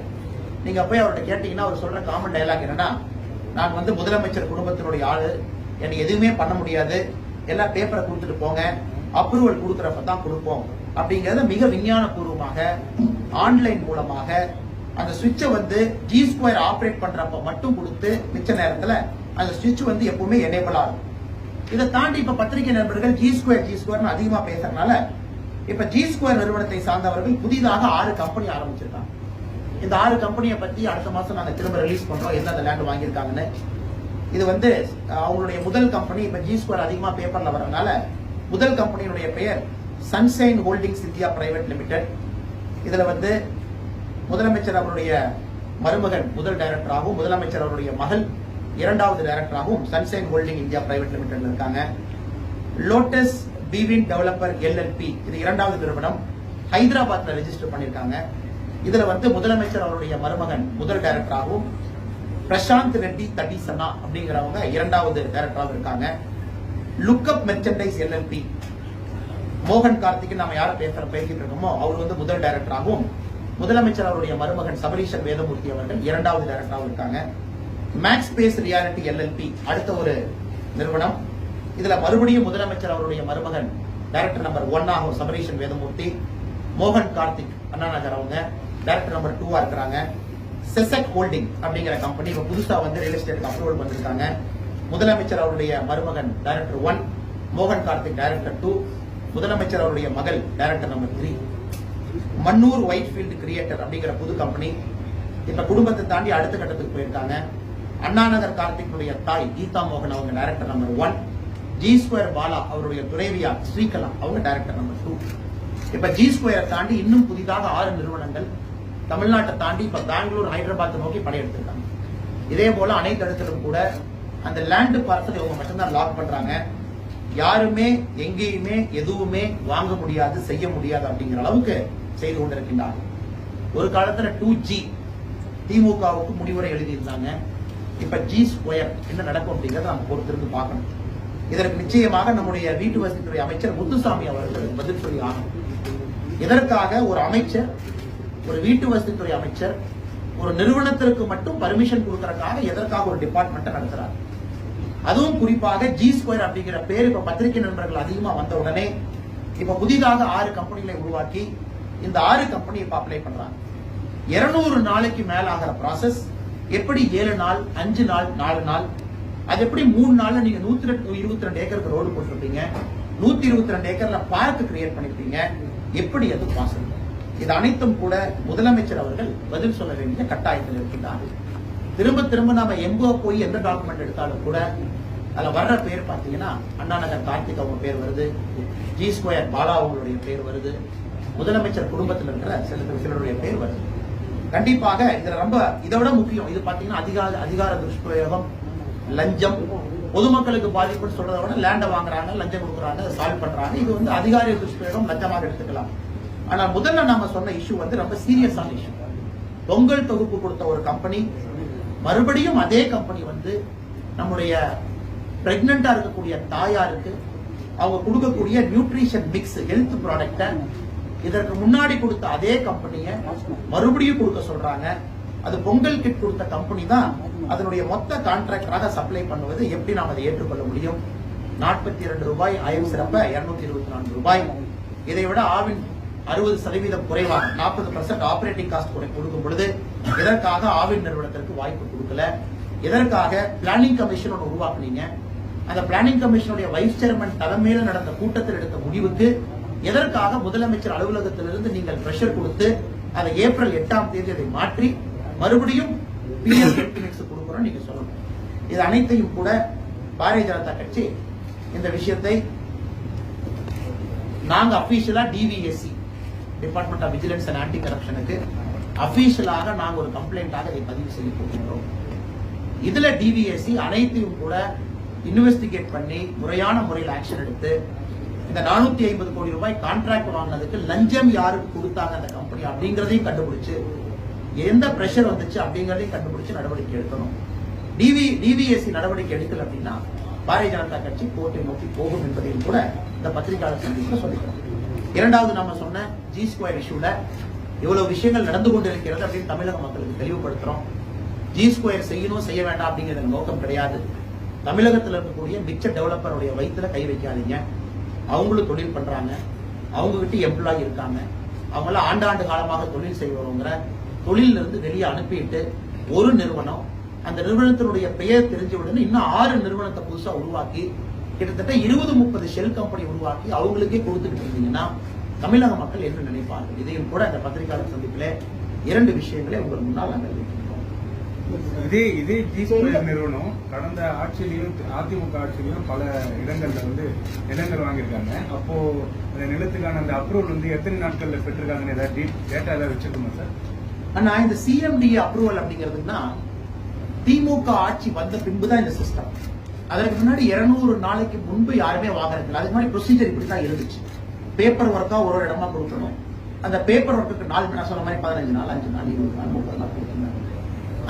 நீங்க போய் அவர்கிட்ட கேட்டீங்கன்னா அவர் சொல்ற காமன் டயலாக் என்னன்னா, நான் வந்து முதலமைச்சர் குடும்பத்தினுடைய ஆளு, எனக்கு எதுவுமே பண்ண முடியாது, எல்லா பேப்பரை கொடுத்துட்டு போங்க, அப்ரூவல் கொடுக்கறப்ப தான் கொடுப்போம் அப்படிங்கறத மிக விஞ்ஞான பூர்வமாக ஆன்லைன் மூலமாக அந்த சுவிட்சை வந்து ஜி ஸ்கொயர் ஆபரேட் பண்றப்ப மட்டும் கொடுத்து மிச்ச நேரத்துல அந்த சுவிட்ச் வந்து எப்பவுமே எனேபிள் ஆகும். இதை தாண்டி இப்ப பத்திரிகை நண்பர்கள் ஜி ஸ்கொயர் அதிகமா பேசுறதுனால இப்ப ஜி ஸ்கொயர் நிறுவனத்தை சார்ந்தவர்கள் புதிதாக 6 கம்பெனி ஆரம்பிச்சிருக்காங்க. இந்த 6 கம்பெனியை பத்தி அடுத்த மாசம் நாங்க திரும்ப ரிலீஸ் பண்றோம், எந்தெந்த லேண்ட் வாங்கியிருக்காங்கன்னு. இது வந்து அவங்களுடைய முதல் கம்பெனி. இப்ப ஜி ஸ்கொயர் அதிகமா பேப்பர்ல வரதுனால முதல் கம்பெனியுடைய பெயர் sunshine holdings India private limited. இதுல வந்து முதலமைச்சர் அவருடைய மருமகன் முதல் டைரக்டராகவும் முதலமைச்சர் அவருடைய மகள் 2வது டைரக்டராகவும் சன்ஷைன் ஹோல்டிங் இந்தியா பிரைவேட் லிமிடெட்ல இருக்காங்க. லோட்டஸ் பீவின் டெவலப்பர் எல்எல்பி, இது 2வது நிறுவனம், ஹைதராபாத்ல ரெஜிஸ்டர் பண்ணிருக்காங்க. இதுல வந்து முதலமைச்சர் அவருடைய மருமகன் முதல் டைரக்டராகவும் பிரசாந்த் ரெட்டி தடிசனா அப்படிங்கிறவங்க 2வது டைரக்டராக இருக்காங்க. லுக்கப் மெர்ச்சன்டைஸ் எல்எல்பி, மோகன் கார்த்திக் நாம யார பேசிட்டு இருக்கோமோ அவர் வந்து முதல் டைரக்டராகவும் முதலமைச்சர் அவருடைய மருமகன் சபரீஷன் வேதமூர்த்தி அவர்கள் 2வது டைரக்டராக இருக்காங்க. மேக்ஸ் ஸ்பேஸ் ரியாலிட்டி எல்எல்பி அடுத்த ஒரு நிறுவனம். இதுல மறுபடியும் முதலமைச்சர் அவருடைய மருமகன் டைரக்டர் நம்பர் 1 ஆகும் சபரீஷன் வேதமூர்த்தி. மோகன் கார்த்திக் அண்ணா நகர் அவங்க டைரக்டர் நம்பர் 2 இருக்கிறாங்க. செசக் ஹோல்டிங் அப்படிங்கிற கம்பெனி இப்ப புதுசா வந்து ரியல் எஸ்டேட் அப்ரூவல் பண்ணிருக்காங்க. முதலமைச்சர் அவருடைய மருமகன் டைரக்டர் 1, மோகன் கார்த்திக் டைரக்டர் 2, முதலமைச்சர் அவருடைய மகள் director number 3. Mannur Whitefield creator அப்படிங்கிற புது கம்பெனி இப்ப குடும்பத்தை தாண்டி அடுத்த கட்டத்துக்கு போயிருக்காங்க. அண்ணாநகர் கார்த்திக்குடைய தாய் கீதா மோகன் அவங்க director number 1, G square Bala அவருடைய துணைவியா ஸ்ரீகலா அவங்க டைரக்டர் நம்பர் 2. இப்ப ஜி ஸ்கொயர் தாண்டி இன்னும் புதிதாக 6 நிறுவனங்கள் தமிழ்நாட்டை தாண்டி இப்ப பெங்களூர் ஹைதராபாத் நோக்கி படையெடுத்திருக்காங்க. இதே போல அனைத்து இடத்திலும் கூட அந்த லேண்ட் பார்சல் இவங்க மட்டும்தான் லாக் பண்றாங்க. யாருமே எங்கேயுமே எதுவுமே வாங்க முடியாது, செய்ய முடியாது அப்படிங்கிற அளவுக்கு செய்து கொண்டிருக்கின்றார்கள். ஒரு காலத்துல 2G திமுகவுக்கு முடிவுரை எழுதியிருந்தாங்க. இப்ப ஜி ஸ்கொயர் என்ன நடக்கும் அப்படிங்கறத நம்ம பொறுத்திருந்து பார்க்கணும். இதற்கு நிச்சயமாக நம்முடைய வீட்டு வசதித்துறை அமைச்சர் முத்துசாமி அவர்கள் பதில் சொல்லி ஆகணும். இதற்காக ஒரு அமைச்சர், ஒரு வீட்டு வசதித்துறை அமைச்சர் ஒரு நிறுவனத்திற்கு மட்டும் பர்மிஷன் கொடுக்கறதுக்காக எதற்காக ஒரு டிபார்ட்மெண்ட் நடத்துறாரு? அதுவும் குறிப்பாக ஜி ஸ்கொயர் அப்படிங்கிற பேர் இப்ப பத்திரிகை நண்பர்கள் அதிகமா வந்த உடனே இப்ப புதிதாக 6 கம்பெனிகளை உருவாக்கி இந்த 6 கம்பெனி இப்ப அப்ளை பண்றாங்க. 200 நாளைக்கு மேல ஆகிற ப்ராசஸ் எப்படி 7 நாள், 5 நாள், 4 நாள், அது எப்படி 3 நாள்ல நீங்க 122 ஏக்கருக்கு ரோடு போட்டிருப்பீங்க, 122 ஏக்கர்ல பார்க் கிரியேட் பண்ணிருப்பீங்க, எப்படி அது பாசிபிள்? இது அனைத்தும் கூட முதலமைச்சர் அவர்கள் பதில் சொல்ல வேண்டிய கட்டாயத்தில் இருக்கின்றார்கள். திரும்ப திரும்ப நாம எங்கோ போய் எந்த டாக்குமெண்ட் எடுத்தாலும் கூட அதுல வர்ற பேர் பாத்தீங்கன்னா அண்ணா நகர் கார்த்திக் அவங்க பேர் வருது, ஜி ஸ்கொயர் பாலா அவங்களுடைய பேர் வருது, முதலமைச்சர் குடும்பத்தில் இருக்கிற சிலருடைய பேர் வருது. கண்டிப்பாக இதுல ரொம்ப இதை விட முக்கியம், இது பாத்தீங்கன்னா அதிகார துஷ்பிரயோகம், லஞ்சம், பொதுமக்களுக்கு பாதிப்புன்னு சொல்றதை விட லேண்ட வாங்குறாங்க, லஞ்சம் கொடுக்குறாங்க, சால்வ் பண்றாங்க. இது வந்து அதிகார துஷ்பிரயோகம், லஞ்சமாக எடுத்துக்கலாம். ஆனா முதல்ல நாம சொன்ன இஷ்யூ வந்து ரொம்ப சீரியஸான இஷ்யூ. பொங்கல் தொகுப்பு கொடுத்த ஒரு கம்பெனி மறுபடியும் அதே கம்பெனி வந்து நம்முடைய பிரெக்னண்டா இருக்கக்கூடிய தாயாருக்கு அவங்க கொடுக்கக்கூடிய நியூட்ரிஷன் மிக்ஸ் ஹெல்த் ப்ராடக்ட இதற்கு முன்னாடி கொடுத்த அதே கம்பெனியை மறுபடியும் கொடுக்க சொல்றாங்க. அது பொங்கல் கிட் கொடுத்த கம்பெனி தான் அதனுடைய மொத்த கான்ட்ராக்டராக சப்ளை பண்ணுவது. எப்படி நாம் அதை ஏற்றுக்கொள்ள முடியும்? 42 ரூபாய் ஆய்வு சிறப்ப 224 ரூபாய். இதை விட ஆவின் 60% குறைவாக 40% ஆபரேட்டிங் காஸ்ட் கொடுக்கும் பொழுது இதற்காக ஆவின் நிறுவனத்திற்கு வாய்ப்பு கொடுக்கல. இதற்காக பிளானிங் கமிஷன் ஒன்று உருவாக்குனீங்க. அந்த பிளானிங் கமிஷனுடைய வைஸ் சேர்மன் தலைமையில் நடந்த கூட்டத்தில் எடுத்த முடிவுக்கு எதற்காக முதலமைச்சர் அலுவலகத்திலிருந்து நீங்கள் பிரஷர் கொடுத்து அதை ஏப்ரல் 8ஆம் தேதி அதை மாற்றி மறுபடியும் பிஎஸ் கொடுக்கிறோம் நீங்க சொல்லணும். இது அனைத்தையும் கூட பாரதிய ஜனதா கட்சி இந்த விஷயத்தை நாங்க அபிஷியலா டிவிஎஸ்சி department of vigilance and anti கரப்ஷனுக்கு அபிஷியலாக நாங்க ஒரு கம்ப்ளைண்டாக இதை பதிவு செய்ய போகின்றோம். இதுல டிவிஎஸ்சி அனைத்தையும் கூட இன்வெஸ்டிகேட் பண்ணி முறையான முறையில் ஆக்ஷன் எடுத்து இந்த 450 கோடி ரூபாய் கான்ட்ராக்ட் வாங்கினதுக்கு லஞ்சம் யாருக்கு கொடுத்தாங்க அந்த கம்பெனி அப்படிங்கறதையும் கண்டுபிடிச்சு எந்த பிரஷர் வந்துச்சு அப்படிங்கறதையும் கண்டுபிடிச்சு நடவடிக்கை எடுக்கணும். டிவிஎஸ்சி நடவடிக்கை எடுக்கல அப்படின்னா பாரதிய ஜனதா கட்சி கோர்ட்டை நோக்கி போகும் என்பதையும் கூட இந்த பத்திரிகையாளர் சந்திப்பில் சொல்லிக்கிறோம். இரண்டாவது நாம சொன்ன ஜி ஸ்கொயர் இஷ்யூல இவ்வளவு விஷயங்கள் நடந்து கொண்டிருக்கிறது அப்படின்னு தமிழக மக்களுக்கு தெளிவுபடுத்துறோம். ஜி ஸ்கொயர் செய்யணும் செய்ய வேண்டாம் அப்படிங்கிற நோக்கம் கிடையாது. தமிழகத்தில் இருக்கக்கூடிய மிச்ச டெவலப்பருடைய வயிற்றுல கை வைக்காதீங்க. அவங்களும் தொழில் பண்றாங்க, அவங்க கிட்ட எம்ப்ளாயி இருக்காங்க, அவங்கள ஆண்டாண்டு காலமாக தொழில் செய்வங்கிற தொழில இருந்து வெளியே அனுப்பிட்டு ஒரு நிறுவனம் அந்த நிறுவனத்தினுடைய பெயர் தெரிஞ்ச உடனே இன்னும் 6 நிறுவனத்தை புதுசா உருவாக்கி கிட்டத்தட்ட 20-30 ஷெல் கம்பெனி உருவாக்கி அவங்களுக்கே கொடுத்துட்டு இருந்தீங்கன்னா தமிழக மக்கள் என்ன நினைப்பார்கள்? இதையும் கூட அந்த பத்திரிகையாளர் சந்திப்பிலே 2 விஷயங்களை உங்கள் முன்னால் நாங்கள் வைக்கின்றோம். இதே ஜி ஸ்கொயர் நிறுவனம் கடந்த ஆட்சியிலையும் அதிமுக ஆட்சியிலையும் பல இடங்கள்ல வந்து நிலங்கள் வாங்கியிருக்காங்க. அப்போ அந்த நிலத்துக்கான அந்த அப்ரூவல் வந்து எத்தனை நாட்கள்ல பெற்றிருக்காங்கன்னு ஏதாவது டேட்டா ஏதாவது வச்சிருக்கோமா சார்? ஆனா இந்த சிஎம்டிஏ அப்ரூவல் அப்படிங்கிறதுனா திமுக ஆட்சி வந்த பின்புதான் இந்த சிஸ்டம். அதற்கு முன்னாடி 200 நாளைக்கு முன்பு யாருமே வாங்குறது. அதுக்கு மாதிரி ப்ரொசீஜர் இப்படிதான் இருந்துச்சு. பேப்பர் ஒர்க்கா ஒரு இடமா கொடுக்கணும். அந்த பேப்பர் ஒர்க்குக்கு 4 நான் சொன்ன மாதிரி 15 நாள், 5 நாள், 20 நாள், 30 நாள் கொடுக்கணும்.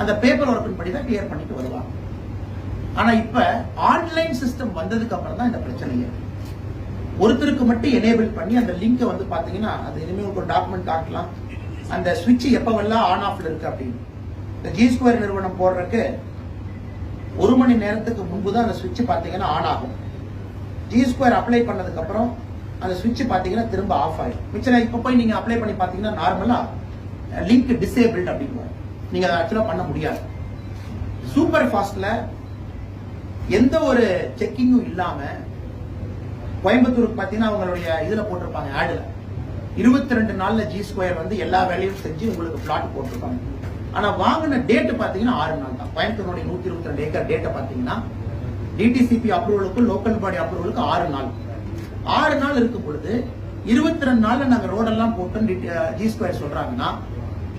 அந்த பேப்பர் ஒர்க்கின் படி தான் கிளியர் பண்ணிட்டு வருவாங்க. ஆனா இப்ப ஆன்லைன் சிஸ்டம் வந்ததுக்கு அப்புறம் தான் இந்த பிரச்சனையே. ஒருத்தருக்கு மட்டும் எனேபிள் பண்ணி அந்த லிங்கை வந்து பாத்தீங்கன்னா அது இனிமே ஒரு டாக்குமெண்ட் காட்டலாம். அந்த சுவிட்ச் எப்பவெல்லாம் ஆன் ஆஃப்ல இருக்கு அப்படின்னு இந்த ஜி ஸ்கொயர் நிறுவனம் போடுறதுக்கு 1 மணி நேரத்துக்கு முன்பு தான் அந்த சுவிட்ச் பாத்தீங்கன்னா ஆன் ஆகும். ஜி ஸ்கொயர் அப்ளை பண்ணதுக்கு அப்புறம் அந்த சுவிட்ச் பாத்தீங்கன்னா திரும்ப ஆஃப் ஆயிடும். மிச்சம் இப்ப போய் நீங்க அப்ளை பண்ணி பாத்தீங்கன்னா நார்மலா லிங்க் டிசேபிள்ட் அப்படின்னு நீங்க ஆக்சுவலா பண்ண முடியாது. சூப்பர் ஃபாஸ்ட்ல எந்த ஒரு செக்கிங்கும் இல்லாம கோயம்புத்தூருக்கு பாத்தீங்கன்னா அவங்களுடைய இதுல போட்டிருப்பாங்க ஆடுல 22 நாள்ல ஜி ஸ்கொயர் வந்து எல்லா வேலையும் செஞ்சு உங்களுக்கு பிளாட் போட்டிருப்பாங்க. ஆனா வாங்கின டேட் பாத்தீங்கன்னா 6 நாள் தான். கோயம்புத்தூருடைய 122 ஏக்கர் டேட்டை பாத்தீங்கன்னா டிடிசிபி அப்ரூவலுக்கு லோக்கல் பாடி அப்ரூவலுக்கு 6 நாள். 6 நாள் இருக்கும் பொழுது 22 நாள்ல நாங்க ரோடெல்லாம் போட்டு ஜி ஸ்கொயர் சொல்றாங்கன்னா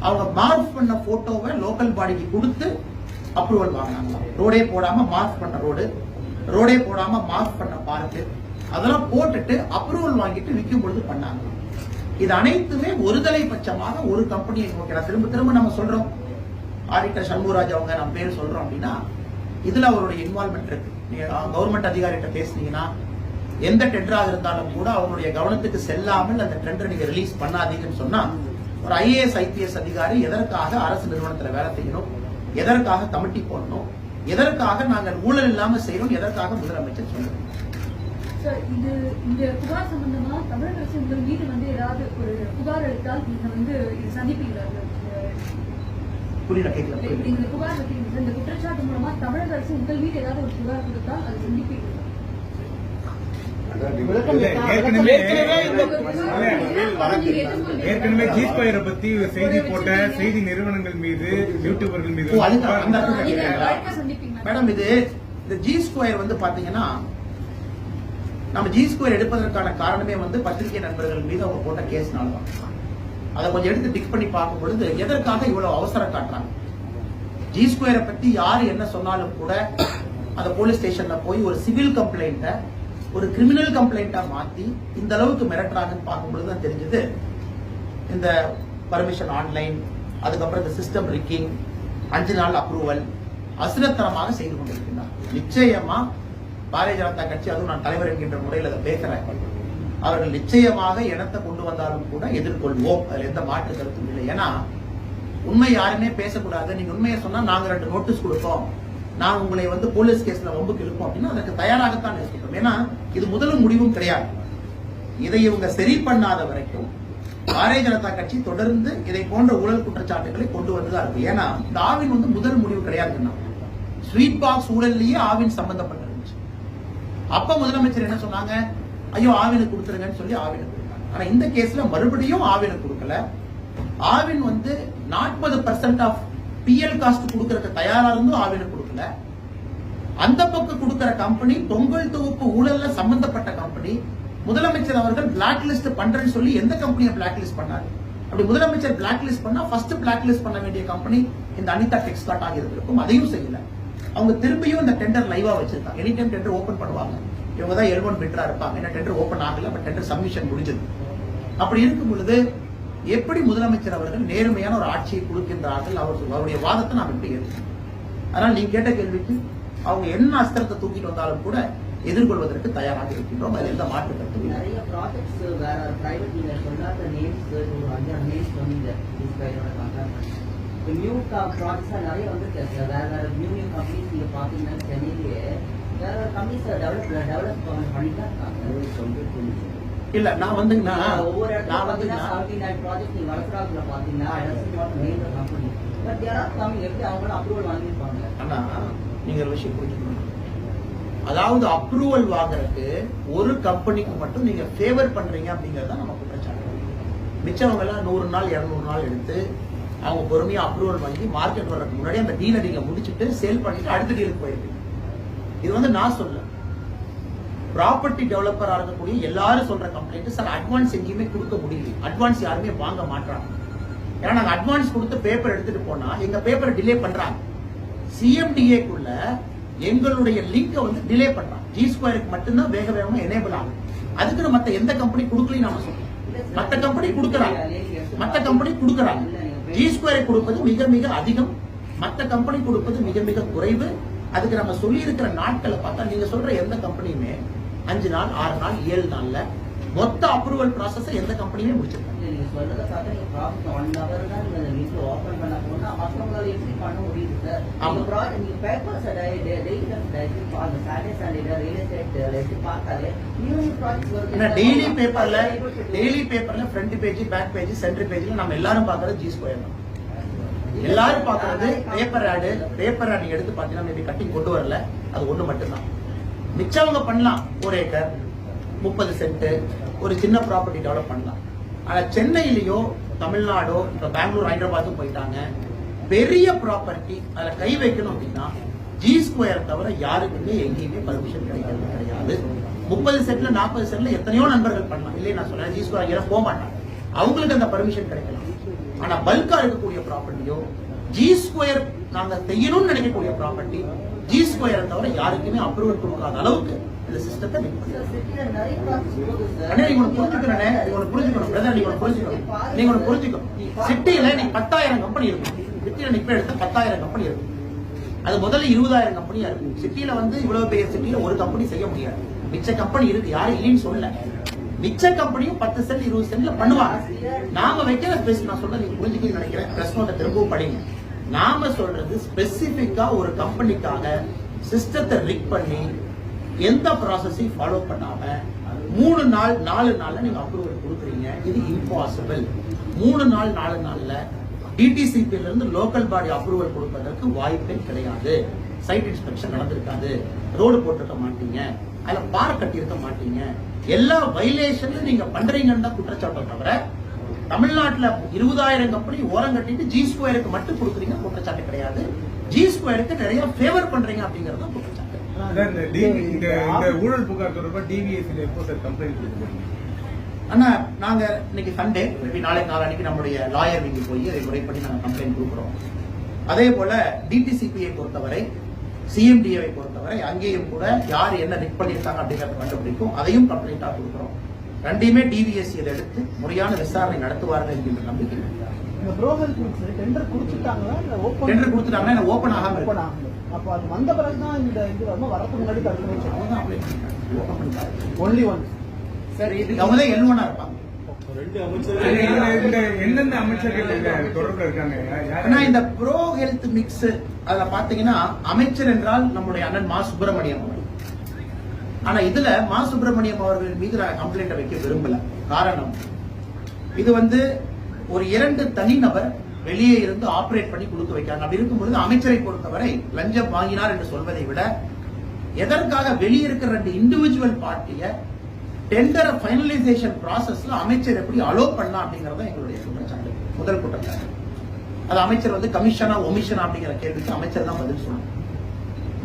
அவங்க மார்க் பண்ண போட்டோவை லோக்கல் பாடிக்கு கொடுத்து அப்ரூவல் வாங்கினாங்க. ரோடே போடாம மார்க் பண்ண ரோடே போடாம மார்க் பண்ண பார்க்கு அதெல்லாம் போட்டுட்டு அப்ரூவல் வாங்கிட்டு விற்கும் பொழுது பண்ணாங்க. இது அனைத்துமே ஒருதலை பட்சமாக ஒரு கம்பெனியை நோக்கி திரும்ப திரும்ப நம்ம சொல்றோம். ஆடிட்டர் சண்முகராஜ் அவங்க நம்ம பேர் சொல்றோம் அப்படின்னா இதுல அவருடைய இன்வால்மெண்ட் இருக்கு. நீங்க கவர்மெண்ட் அதிகாரிகிட்ட பேசுனீங்கன்னா எந்த டெண்டராக இருந்தாலும் கூட அவங்களுடைய கவனத்துக்கு செல்லாமல் அந்த டெண்டரை நீங்க ரிலீஸ் பண்ணாதீங்கன்னு சொன்னா ஒரு IAS IPS அதிகாரி எதற்காக அரசு நிறுவனத்துல வேலை செய்யணும், எதற்காக கமிட்டி போடணும், எதற்காக நாங்கள் ஊழல் இல்லாம செய்யணும், எதற்காக முதலமைச்சர் சொல்லணும். சார், இது இந்த புகார் சம்பந்தமா தமிழக அரசு உங்கள் மீது வந்து ஏதாவது ஒரு புகார் அளித்தால் நீங்க வந்து இது சந்திப்பீங்களா? புரியல, கேட்கல. இந்த புகார் வைக்கிறீங்க, இந்த குற்றச்சாட்டு மூலமா தமிழக அரசு உங்கள் மீது ஏதாவது ஒரு புகார் கொடுத்தால் அது சந்திப்பீங்களா? ஏற்கனவே ஜி2 பத்தி செய்தி போட்ட செய்தி நிறுவனங்கள் மீது, யூடியூபர்கள் மீது மேடம், இது இந்த G2 வந்து பாத்தீங்கன்னா, நம்ம G2 எடுப்பதற்கான காரணமே வந்து பத்திரிகை நண்பர்கள் மீது அவங்க போட்ட கேஸ்னால தான். அதை கொஞ்சம் எடுத்து டிக் பண்ணி பார்க்கும் பொழுது எதற்காக இவ்வளவு அவசரம் காட்டுறாங்க? G2 பத்தி யாரு என்ன சொன்னாலும் கூட அந்த போலீஸ் ஸ்டேஷன்ல போய் ஒரு சிவில் கம்ப்ளைண்ட ஒரு கிரிமினல் கம்ப்ளைண்டா மாத்தி இந்த அளவுக்கு மிரட்டுறாங்கன்னு பார்க்கும்பொழுது தான் தெரிஞ்சது. இந்த பர்மிஷன் ஆன்லைன், அதுக்கப்புறம் இந்த சிஸ்டம் ரிக்கிங், 5 நாள் அப்ரூவல் அசுரத்தனமாக செய்து கொண்டிருக்கிறார். நிச்சயமா பாரதிய ஜனதா கட்சி, அதுவும் நான் தலைவர் என்கின்ற முறையில் அதை பேசுறேன், அவர்கள் நிச்சயமாக இனத்தை கொண்டு வந்தாலும் கூட எதிர்கொள்வோம். அதுல எந்த மாற்று கருத்தும் இல்லை. ஏன்னா உண்மை யாருமே பேசக்கூடாது. நீங்க உண்மையை சொன்னா நாங்க 2 நோட்டீஸ் கொடுப்போம், நான் உங்களை வந்து போலீஸ் கேஸ்ல வம்புக்கு இழுப்போம் அப்படின்னா அதற்கு தயாராகத்தான் இருக்கட்டும். ஏன்னா இது முதலும் முடிவும் கிடையாது. இதை இவங்க சரி பண்ணாத வரைக்கும் பாரதிய ஜனதா கட்சி தொடர்ந்து இதை போன்ற ஊழல் குற்றச்சாட்டுகளை கொண்டு வந்துதான் இருக்கு. ஏன்னா இந்த ஆவின் வந்து முதல் முடிவு கிடையாதுன்னா, ஸ்வீட் பாக்ஸ் ஊழல்லையே ஆவின் சம்பந்தப்பட்டிருந்துச்சு. அப்ப முதலமைச்சர் என்ன சொன்னாங்க, ஐயோ ஆவினுக்கு கொடுத்துருங்கன்னு சொல்லி ஆவினுக்கு கொடுத்தாங்க. ஆனா இந்த கேஸ்ல மறுபடியும் ஆவினுக்கு கொடுக்கல. ஆவின் வந்து 40% ஆஃப் பிஎல் காஸ்ட் கொடுக்கறதுக்கு தயாரா இருந்தும் ஆவினுக்கு கொடுக்கல. அந்த பக்கம் கொடுக்கிற கம்பெனி தொங்கல் தொகுப்பு ஊழல்ல சம்பந்தப்பட்ட கம்பெனி. முதலமைச்சர் அவர்கள் பிளாக் லிஸ்ட் பண்றேன்னு சொல்லி எந்த கம்பெனியை பிளாக் லிஸ்ட் பண்ணாரு? அப்படி முதலமைச்சர் பிளாக் லிஸ்ட் பண்ணா ஃபர்ஸ்ட் பிளாக் லிஸ்ட் பண்ண வேண்டிய கம்பெனி இந்த அனிதா டெக்ஸ்டார்ட் ஆகி இருக்கும். அதையும் செய்யல. அவங்க திரும்பியும் இந்த டெண்டர் லைவா வச்சிருக்காங்க. எனி டைம் டெண்டர் ஓபன் பண்ணுவாங்க. இவங்க தான் L1 பிட்டரா இருப்பாங்க. ஏன்னா டெண்டர் ஓபன் ஆகல, பட் டெண்டர் சப்மிஷன் முடிஞ்சது. அப்படி இருக்கும் பொழுது எப்படி முதலமைச்சர் அவர்கள் நேர்மையான ஒரு ஆட்சியை கொடுக்கின்றார்கள்? அவருடைய வாதத்தை நாம் எப்படி ஏற்கணும்? அதனால் நீங்க கேட்ட கேள்விக்கு அவங்க என்ன அஸ்திரத்தை தூக்கிட்டு வந்தாலும் கூட எதிர்கொள்வதற்கு தயாராக இருக்கின்றோம். அதில் எந்த மாற்று கருத்து இல்லை. நிறைய ப்ராஜெக்ட்ஸ் வேற பிரைவேட் நீங்க சொல்லாத நேம்ஸ், ஒரு 5 நேம்ஸ் சொன்னீங்க. நியூ ப்ராஜெக்ட்ஸ் நிறைய வந்து வேற வேற நியூ கம்பெனிஸ் நீங்க பாத்தீங்கன்னா சென்னையிலேயே வேற வேற கம்பெனிஸ் டெவலப் பண்ணிட்டு இருக்காங்க. இல்ல நான் வந்துங்கன்னா ஒவ்வொரு இடத்துல பாத்தீங்கன்னா 79 ப்ராஜெக்ட் நீங்க வளர்க்குறாங்க பாத்தீங்கன்னா நேம் கம்பெனி பட் யாரா கம்பெனி எப்படி அவங்க அப்ரூவல் வாங்கிருப்பாங்க? ஆனா நீங்க ஒரு விஷயம் புரிஞ்சுக்கணும். அதாவது அப்ரூவல் வாங்குறதுக்கு ஒரு கம்பெனிக்கு மட்டும் நீங்க ஃபேவர் பண்றீங்க அப்படிங்கறத நம்ம குற்றச்சாட்டு. மிச்சவங்க எல்லாம் 100 நாள் 200 நாள் எடுத்து அவங்க பொறுமையா அப்ரூவல் வாங்கி மார்க்கெட் வர்றதுக்கு முன்னாடி அந்த டீலை நீங்க முடிச்சுட்டு சேல் பண்ணிட்டு அடுத்த டீலுக்கு போயிருக்கீங்க. இது வந்து நான் சொல்ல, ப்ராப்பர்ட்டி டெவலப்பரா இருக்கக்கூடிய எல்லாரும் சொல்ற கம்ப்ளைண்ட், சார் அட்வான்ஸ் எங்கேயுமே கொடுக்க முடியல, அட்வான்ஸ் யாருமே வாங்க மாட்டாங்க. ஏன்னா நாங்க அட்வான்ஸ் கொடுத்து பேப்பர் எடுத்துட்டு போனா எங்க பேப்பரை டிலே பண்றாங்க. சிஎம்டிஏக்குள்ள எங்களுடைய லிங்கை வந்து டிலே பண்றாங்க. G2க்கு மட்டும்தான் வேக வேகமா எனேபிள் ஆகும். அதுக்கு மத்த எந்த கம்பெனி கொடுக்கலையும் நாம சொல்றோம். மத்த கம்பெனி கொடுக்கறாங்க, G2 கொடுப்பது மிக மிக அதிகம், மத்த கம்பெனி கொடுப்பது மிக மிக குறைவு. அதுக்கு நம்ம சொல்லி இருக்கிற நாட்களை பார்த்தா நீங்க சொல்ற எந்த கம்பெனியுமே 5 நாள் 6 நாள் 7 நாள்ல மொத்த அப்ரூவல் ப்ராசஸ் எந்த கம்பெனியுமே முடிச்சிருக்காங்க. நீங்க சொல்றத பார்த்தா நீங்க ப்ராஜெக்ட் 1 hour தான் நீங்க அந்த லிஸ்ட் ஓபன் பண்ண போனா மத்தவங்களால எப்படி பண்ண முடியுது சார்? அந்த ப்ராஜெக்ட் நீங்க பேப்பர்ஸ் டெய்லி அந்த சாட்டர்டே சண்டே ரியல் எஸ்டேட் எடுத்து பார்த்தாலே நியூ ப்ராஜெக்ட் வருது. டெய்லி பேப்பர்ல front page, back page, centre பேஜ்ல நம்ம எல்லாரும் பார்க்கறது G2 தான். எல்லாரும் பார்க்கறது பேப்பர் ஆட் நீங்க எடுத்து பாத்தீங்கன்னா மேபி கட்டிங் கொண்டு வரல, அது ஒண்ணு மட்டும்தான். மிச்சவங்க பண்ணலாம் 1 ஏக்கர் 30 சென்ட் ஒரு சின்ன ப்ராப்பர்ட்டி டெவலப் பண்ணலாம். ஆனா சென்னையிலயோ தமிழ்நாடோ இப்ப பெங்களூர் ஹைதராபாத்தும் போயிட்டாங்க, பெரிய ப்ராப்பர்ட்டி அதுல கை வைக்கணும் அப்படின்னா G2 தவிர யாருக்குமே எங்கேயுமே பர்மிஷன் கிடைக்கிறது கிடையாது. 30 சென்ட்ல 40 சென்ட்ல எத்தனையோ நண்பர்கள் பண்ணலாம். இல்லையே நான் சொன்னேன் G2 ஐயா போக மாட்டாங்க, அவங்களுக்கு அந்த பர்மிஷன் கிடைக்கலாம். ஆனா பல்கா இருக்கக்கூடிய ப்ராப்பர்ட்டியோ G2 நாங்க செய்யணும்னு நினைக்கக்கூடிய ப்ராப்பர்ட்டி G2 தவிர யாருக்குமே அப்ரூவல் கொடுக்காத அளவுக்கு இந்த சிஸ்டத்தை புரிஞ்சுக்கணும். சிட்டியில நீ 10,000 கம்பெனி இருக்கும். சிட்டியில நீ எடுத்த 10,000 கம்பெனி இருக்கும். அது முதல்ல 20,000 கம்பெனியா இருக்கும். சிட்டியில வந்து இவ்வளவு பெரிய சிட்டியில ஒரு கம்பெனி செய்ய முடியாது. மிச்ச கம்பெனி இருக்கு, யாரும் இல்லைன்னு சொல்லல. மிச்ச கம்பெனியும் 10 சென்ட் 20 சென்ட்ல பண்ணுவாங்க. நாம வைக்கிற ஸ்பேஸ் நான் சொல்ல நீங்க புரிஞ்சுக்க நினைக்கிறேன். பிரஸ் நோட்டை திரும்பவும் படிங்க. நாம சொல்றது ஸ்பெசிபிக்கா ஒரு கம்பெனிக்காக சிஸ்டத்தை ரிக் பண்ணி எந்த ப்ராசஸையும் ஃபாலோ பண்ணாம 3 நாள் 4 நாள்ல நீங்க அப்ரூவல் கொடுக்குறீங்க. இது இம்பாசிபிள். 3 நாள் 4 நாள்ல டிடிசிபி இருந்து லோக்கல் பாடி அப்ரூவல் கொடுப்பதற்கு வாய்ப்பே கிடையாது. சைட் இன்ஸ்பெக்ஷன் நடந்திருக்காது, ரோடு போட்டிருக்க மாட்டீங்க, அதுல பார கட்டியிருக்க மாட்டீங்க. எல்லா வயலேஷனும் நீங்க பண்றீங்கன்னு தான் குற்றச்சாட்டை தவிர தமிழ்நாட்டுல 20,000 கம்பெனி ஓரம் கட்டிட்டு ஜி ஸ்கொயருக்கு மட்டும் கொடுக்குறீங்க குற்றச்சாட்டு கிடையாது. ஜி ஸ்கொயருக்கு நிறைய ஃபேவர் பண்றீங்க அப்படிங்கறது தான் குற்றச்சாட்டு. இந்த ஊழல் புகார் தொடர்பாக டிவிஎஸ்ல எப்போ சார் கம்ப்ளைண்ட் கொடுத்துருக்கீங்க? ஆனா நாங்க இன்னைக்கு சண்டே, நாளைக்கு நாளானிக்கு நம்முடைய லாயர் விங்கி போய் அதை முறைப்படி நாங்க கம்ப்ளைண்ட் கொடுக்குறோம். அதே போல டிடிசிபியை பொறுத்தவரை, சிஎம்டிஏவை பொறுத்தவரை அங்கேயும் கூட யார் என்ன ரிக் பண்ணியிருக்காங்க அப்படிங்கறத கண்டுபிடிக்கும், அதையும் கம்ப்ளைண்டா கொடுக்குறோம். ரெண்டையுமே டிவிஎஸ்சி இதை எடுத்து முறையான விசாரணை நடத்துவார்கள் என்கின்ற நம்பிக்கை. டெண்டர் கொடுத்துட்டாங்கன்னா ஓபன் ஆகாம இருக்கும். அப்போ அது வந்த பிறகுதான் இந்த இது வந்து வரதுக்கு முன்னாடி ஒன்லி ஒன் சரி, இது அவங்க தான் எல்வனா இருப்பாங்க. எந்தெந்த அமைச்சர்கள் தொடர்பு இருக்காங்க? ஆனா இந்த ப்ரோ ஹெல்த் மிக்ஸ் அதுல பாத்தீங்கன்னா அமைச்சர் என்றால் நம்முடைய அண்ணன் மா சுப்பிரமணியம் அவர்கள். ஆனா இதுல மா சுப்பிரமணியம் அவர்கள் மீது நான் கம்ப்ளைண்ட் வைக்க விரும்பல. காரணம், இது வந்து ஒரு 2 தனிநபர் வெளியே இருந்து ஆபரேட் பண்ணி கொடுக்க வைக்கிறாங்க. அப்படி இருக்கும்போது அமைச்சரை பொறுத்தவரை லஞ்சம் வாங்கினார் என்று சொல்வதை விட எதற்காக வெளியே இருக்கிற 2 இண்டிவிஜுவல் பார்ட்டிய டெண்டர் ஃபைனலைசேஷன் ப்ராசஸ்ல அமைச்சர் எப்படி அலோ பண்ணலாம் அப்படிங்கறத எங்களுடைய குற்றச்சாட்டு. முதல் குற்றச்சாட்டு அது அமைச்சர் வந்து கமிஷனா ஒமிஷனா அப்படிங்கிற கேள்விக்கு அமைச்சர் தான் பதில் சொல்லணும்.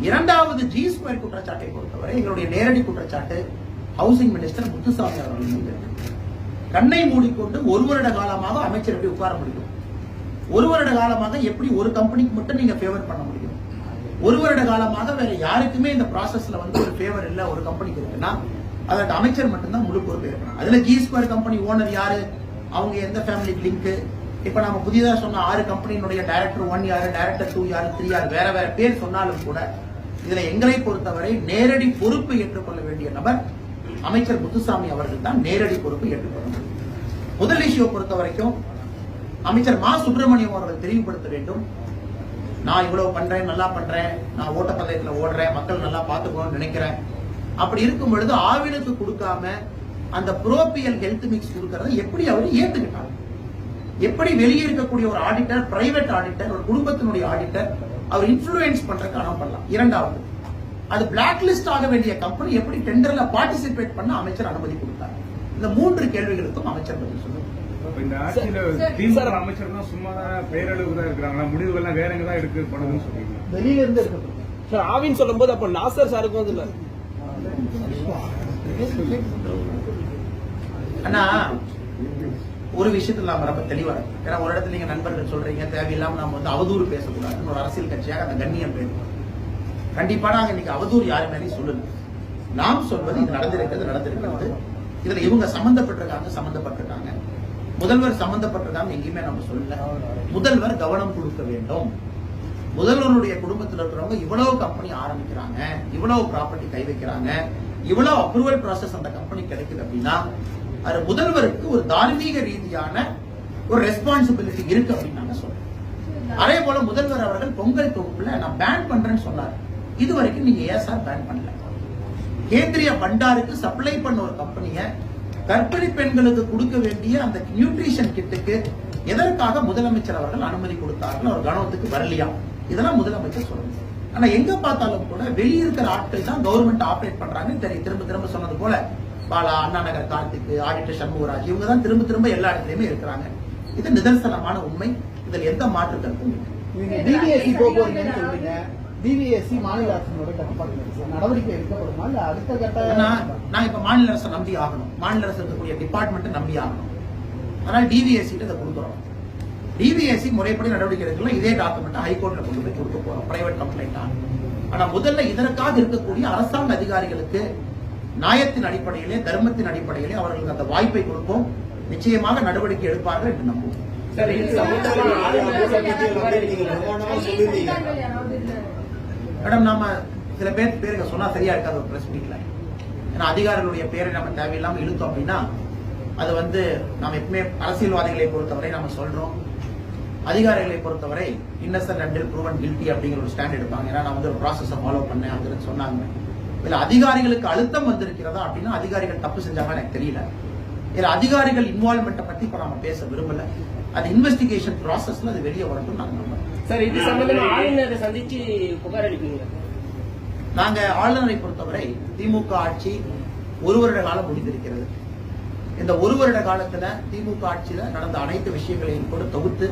இரண்டாவது ஜி ஸ்கொயர் குற்றச்சாட்டை பொறுத்தவரை எங்களுடைய நேரடி குற்றச்சாட்டு ஹவுசிங் மினிஸ்டர் முத்துசாமி அவர்கள் மீது. கண்ணை மூடிக்கொண்டு 1 வருட காலமாக அமைச்சர் எப்படி உட்கார முடியும்? 1 வருட காலமாக எப்படி ஒரு கம்பெனிக்கு மட்டும் நீங்க ஃபேவர் பண்ண முடியும்? 1 வருட காலமாக வேற யாருக்குமே இந்த ப்ராசஸ்ல வந்து ஒரு ஃபேவர் இல்ல ஒரு கம்பெனிக்கு இருக்குன்னா அதற்கு அமைச்சர் மட்டும்தான் முழு பொறுப்பு இருக்கணும். அதுல ஜி ஸ்கொயர் கம்பெனி ஓனர் யாரு, அவங்க எந்த ஃபேமிலி லிங்க், இப்ப நம்ம புதிதாக சொன்ன 6 கம்பெனியினுடைய டைரக்டர் 1 யாரு, டைரக்டர் 2 யாரு, 3 யாரு, வேற வேற பேர் சொன்னாலும் கூட இதுல எங்களை பொறுத்தவரை நேரடி பொறுப்பு ஏற்றுக்கொள்ள வேண்டிய நபர் அமைச்சர் முத்துசாமி அவர்கள் தான் நேரடி பொறுப்பு ஏற்றுக்கொள்ள முடியும். முதல் இஷ்யூ பொறுத்த வரைக்கும் அமைச்சர் மா சுப்பிரமணியம் அவர்கள் தெளிவுபடுத்த வேண்டும். நான் இவ்வளவு பண்றேன், நல்லா பண்றேன், நான் ஓட்டப்பந்தயத்துல ஓடுறேன், மக்கள் நல்லா பாத்துக்கணும்னு நினைக்கிறேன். அப்படி இருக்கும் பொழுது ஆவினுக்கு கொடுக்காம அந்த ப்ரோபியல் ஹெல்த் மிக்ஸ் கொடுக்கறத எப்படி அவர் ஏத்துக்கிட்டாங்க? எப்படி வெளியே இருக்கக்கூடிய ஒரு ஆடிட்டர், பிரைவேட் ஆடிட்டர், ஒரு குடும்பத்தினுடைய ஆடிட்டர் அவர் இன்ஃப்ளூயன்ஸ் பண்றதுக்கு அனுமதி பண்ணலாம். இரண்டாவது, அது பிளாக் லிஸ்ட் ஆக வேண்டிய கம்பெனி எப்படி டெண்டர்ல பார்ட்டிசிபேட் பண்ண அமைச்சர் அனுமதி கொடுத்தார்? இந்த 3 கேள்விகளுக்கும் அமைச்சர் பதில் சொல்லுங்க. இந்த ஆட்சியில திமுக அமைச்சர் தான் சும்மா பேரளவுக்கு தான் இருக்கிறாங்களா? முடிவுகள்லாம் வேற எங்க தான் எடுக்கப்படுதுன்னு சொல்றீங்க? வெளியில இருந்து எடுக்கப்படுது சார். ஆவின்னு சொல்லும் போது அப்ப நாசர் சாருக்கும் இல்ல ஆனா ஒரு விஷயத்துல நாம ரொம்ப தெளிவா இருக்கு. ஏன்னா ஒரு இடத்துல நீங்க நண்பர்கள் சொல்றீங்க தேவையில்லாம நம்ம வந்து அவதூறு பேசக்கூடாது. ஒரு அரசியல் கட்சியாக அந்த கண்ணியம் பேசணும். கண்டிப்பா நாங்க இன்னைக்கு அவதூறு யாரு மேலேயும் சொல்லல. நாம் சொல்வது இது நடந்திருக்கிறது. இதுல இவங்க சம்பந்தப்பட்டிருக்காங்க. முதல்வர் சம்பந்தப்பட்டிருக்காங்க எங்கேயுமே நம்ம சொல்லல. முதல்வர் கவனம் கொடுக்க வேண்டும். முதல்வருடைய குடும்பத்தில் இருக்கிறவங்க இவ்வளவு கம்பெனி ஆரம்பிக்கிறாங்க, இவ்வளவு ப்ராப்பர்ட்டி கை வைக்கிறாங்க, இவ்வளவு அப்ரூவல் ப்ராசஸ் அந்த கம்பெனி கிடைக்குது அப்படின்னா அது முதல்வருக்கு ஒரு தார்மீக ரீதியான ஒரு ரெஸ்பான்சிபிலிட்டி இருக்கு அப்படின்னு நாங்க சொல்றோம். அதே போல முதல்வர் அவர்கள் பொங்கல் தொகுப்புல நான் பேன் பண்றேன்னு சொன்னார். இது வரைக்கும் நீங்க ஏன் சார் பேன் பண்ணல? கேந்திரிய பண்டாருக்கு சப்ளை பண்ண ஒரு கம்பெனிய கர்ப்பிணி பெண்களுக்கு கொடுக்க வேண்டிய அந்த நியூட்ரிஷன் கிட்டுக்கு எதற்காக முதலமைச்சர் அவர்கள் அனுமதி கொடுத்தார்கள்? அவர் கவனத்துக்கு வரலையா? இதெல்லாம் முதலமைச்சர் சொல்லணும். ஆனா எங்க பார்த்தாலும் கூட வெளியிருக்கிற ஆட்கள் தான் கவர்மெண்ட் ஆபரேட் பண்றாங்க. திரும்ப சொன்னது போல பாலா, அண்ணா நகர் கார்த்திக், ஆடிட்டர் சண்முகராஜ் இவங்க தான் திரும்ப எல்லா இடத்துலயுமே இருக்கிறாங்க. இது நிதர்சனமான உண்மை. இதில் எந்த மாற்று கருத்தும் இல்லை. டிவிஎஸ்சி போறீங்கன்னு சொல்றீங்க. டிவிஎஸ்சி மாநில அரசோட கட்டுப்பாடு நடவடிக்கை எடுக்கப்படுமா? இல்ல அடுத்த கட்ட நான் இப்ப மாநில அரசை நம்பி ஆகணும். மாநில அரசு இருக்கக்கூடிய டிபார்ட்மெண்ட் நம்பி ஆகணும். அதனால டிவிஎஸ்சி இதை கொடுக்குறோம். டிவிஎஸ்சி முறைப்படி நடவடிக்கை எடுக்கலாம். இதே டாக்குமெண்ட் ஹைகோர்ட்ல கொண்டு போய் கொடுக்க போறோம், பிரைவேட் கம்ப்ளைண்ட். ஆனா முதல்ல இதற்காக இருக்கக்கூடிய அரசாங்க அதிகாரிகளுக்கு நியாயத்தின் அடிப்படையிலே, தர்மத்தின் அடிப்படையிலே அவர்களுக்கு அந்த வாய்ப்பை கொடுப்போம். நிச்சயமாக நடவடிக்கை எடுப்பார்கள் என்று நம்புவோம். மேடம், நாம சில பேருக்கு சொன்னா சரியா இருக்காது ஒரு பிரஸ் மீட்ல. ஏன்னா அதிகாரிகளுடைய பேரை நம்ம தேவையில்லாம இழுத்தோம் அப்படின்னா அது வந்து நாம எப்பவுமே அரசியல்வாதிகளை பொறுத்தவரை நாம சொல்றோம், அதிகாரிகளை பொறுத்தவரை இன்னசென்ட் அண்டில் ப்ரூவன் கில்ட்டி அப்படிங்கிற ஒரு ஸ்டாண்ட் எடுப்பாங்க. ஏன்னா நான் வந்து ஒரு ப்ராசஸை ஃபாலோ பண்ணேன் அப்படின்னு சொன்னாங்க. இதுல அதிகாரிகளுக்கு அழுத்தம் வந்திருக்கிறதா அப்படின்னா அதிகாரிகள் தப்பு செஞ்சாங்க எனக்கு தெரியல. இதுல அதிகாரிகள் இன்வால்வ்மெண்ட்டை பத்தி இப்ப நாம பேச விரும்பல. அது இன்வெஸ்டிகேஷன் ப்ராசஸ்ல அது வெளியே வரட்டும் நாங்க நம்புறோம். சார் இது சம்பந்தமா ஆளுநரை சந்திச்சு புகார் அளிப்பீங்க? நாங்க ஆளுநரை பொறுத்தவரை திமுக ஆட்சி 1 வருட காலம் முடிந்திருக்கிறது. இந்த 1 வருட காலத்துல திமுக ஆட்சியில நடந்த அனைத்து விஷயங்களையும் கூட தொகுத்து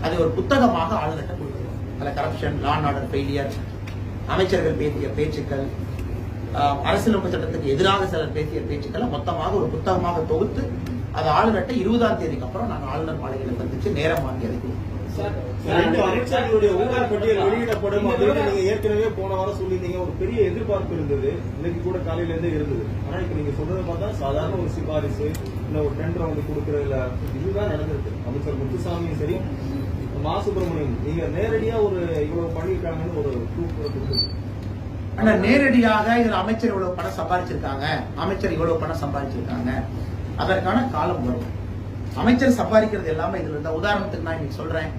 அதை ஒரு புத்தகமாக ஆளுநர்கிட்ட கொடுக்கிறோம். அதுல corruption, law and order failure, அமைச்சர்கள் பேசிய பேச்சுக்கள், அரசியலமைப்பு சட்டத்துக்கு எதிராக சிலர் பேசிய பேச்சுக்களை மொத்தமாக ஒரு புத்தகமாக தொகுத்து அது ஆளுநர்கிட்ட 20ஆம் தேதிக்கு அப்புறம் நாங்க ஆளுநர் மாளிகையில சந்திச்சு நேரம் வாங்கி அளிக்கிறோம். அமைச்சர்களுடைய ஊழல் பட்டியல் வெளியிடப்படும் அப்படின்னு நீங்க ஏற்கனவே போன வாரம் சொல்லியிருந்தீங்க. ஒரு பெரிய எதிர்பார்ப்பு இருந்தது, இன்னைக்கு கூட காலையில இருந்தே இருந்தது. ஆனா இப்ப நீங்க சொல்றதை பார்த்தா சாதாரண ஒரு சிபாரிசு இல்ல ஒரு டெண்டர் வந்து கொடுக்கறதுல இதுதான் நடந்திருக்கு. அமைச்சர் முத்துசாமியும் சரி, மா சுப்பிரமணியம் நீங்க நேரடியா ஒரு இவ்வளவு பண்ணிருக்காங்கன்னு ஒரு ப்ரூஃப் கொடுத்துருக்கு. ஆனா நேரடியாக இதுல அமைச்சர் இவ்வளவு பணம் சம்பாதிச்சிருக்காங்க, அமைச்சர் இவ்வளவு பணம் சம்பாதிச்சிருக்காங்க, அதற்கான காலம் வரும். அமைச்சர் சம்பாதிக்கிறது எல்லாமே இதுல இருந்தா. உதாரணத்துக்கு நான் இன்னைக்கு சொல்றேன்,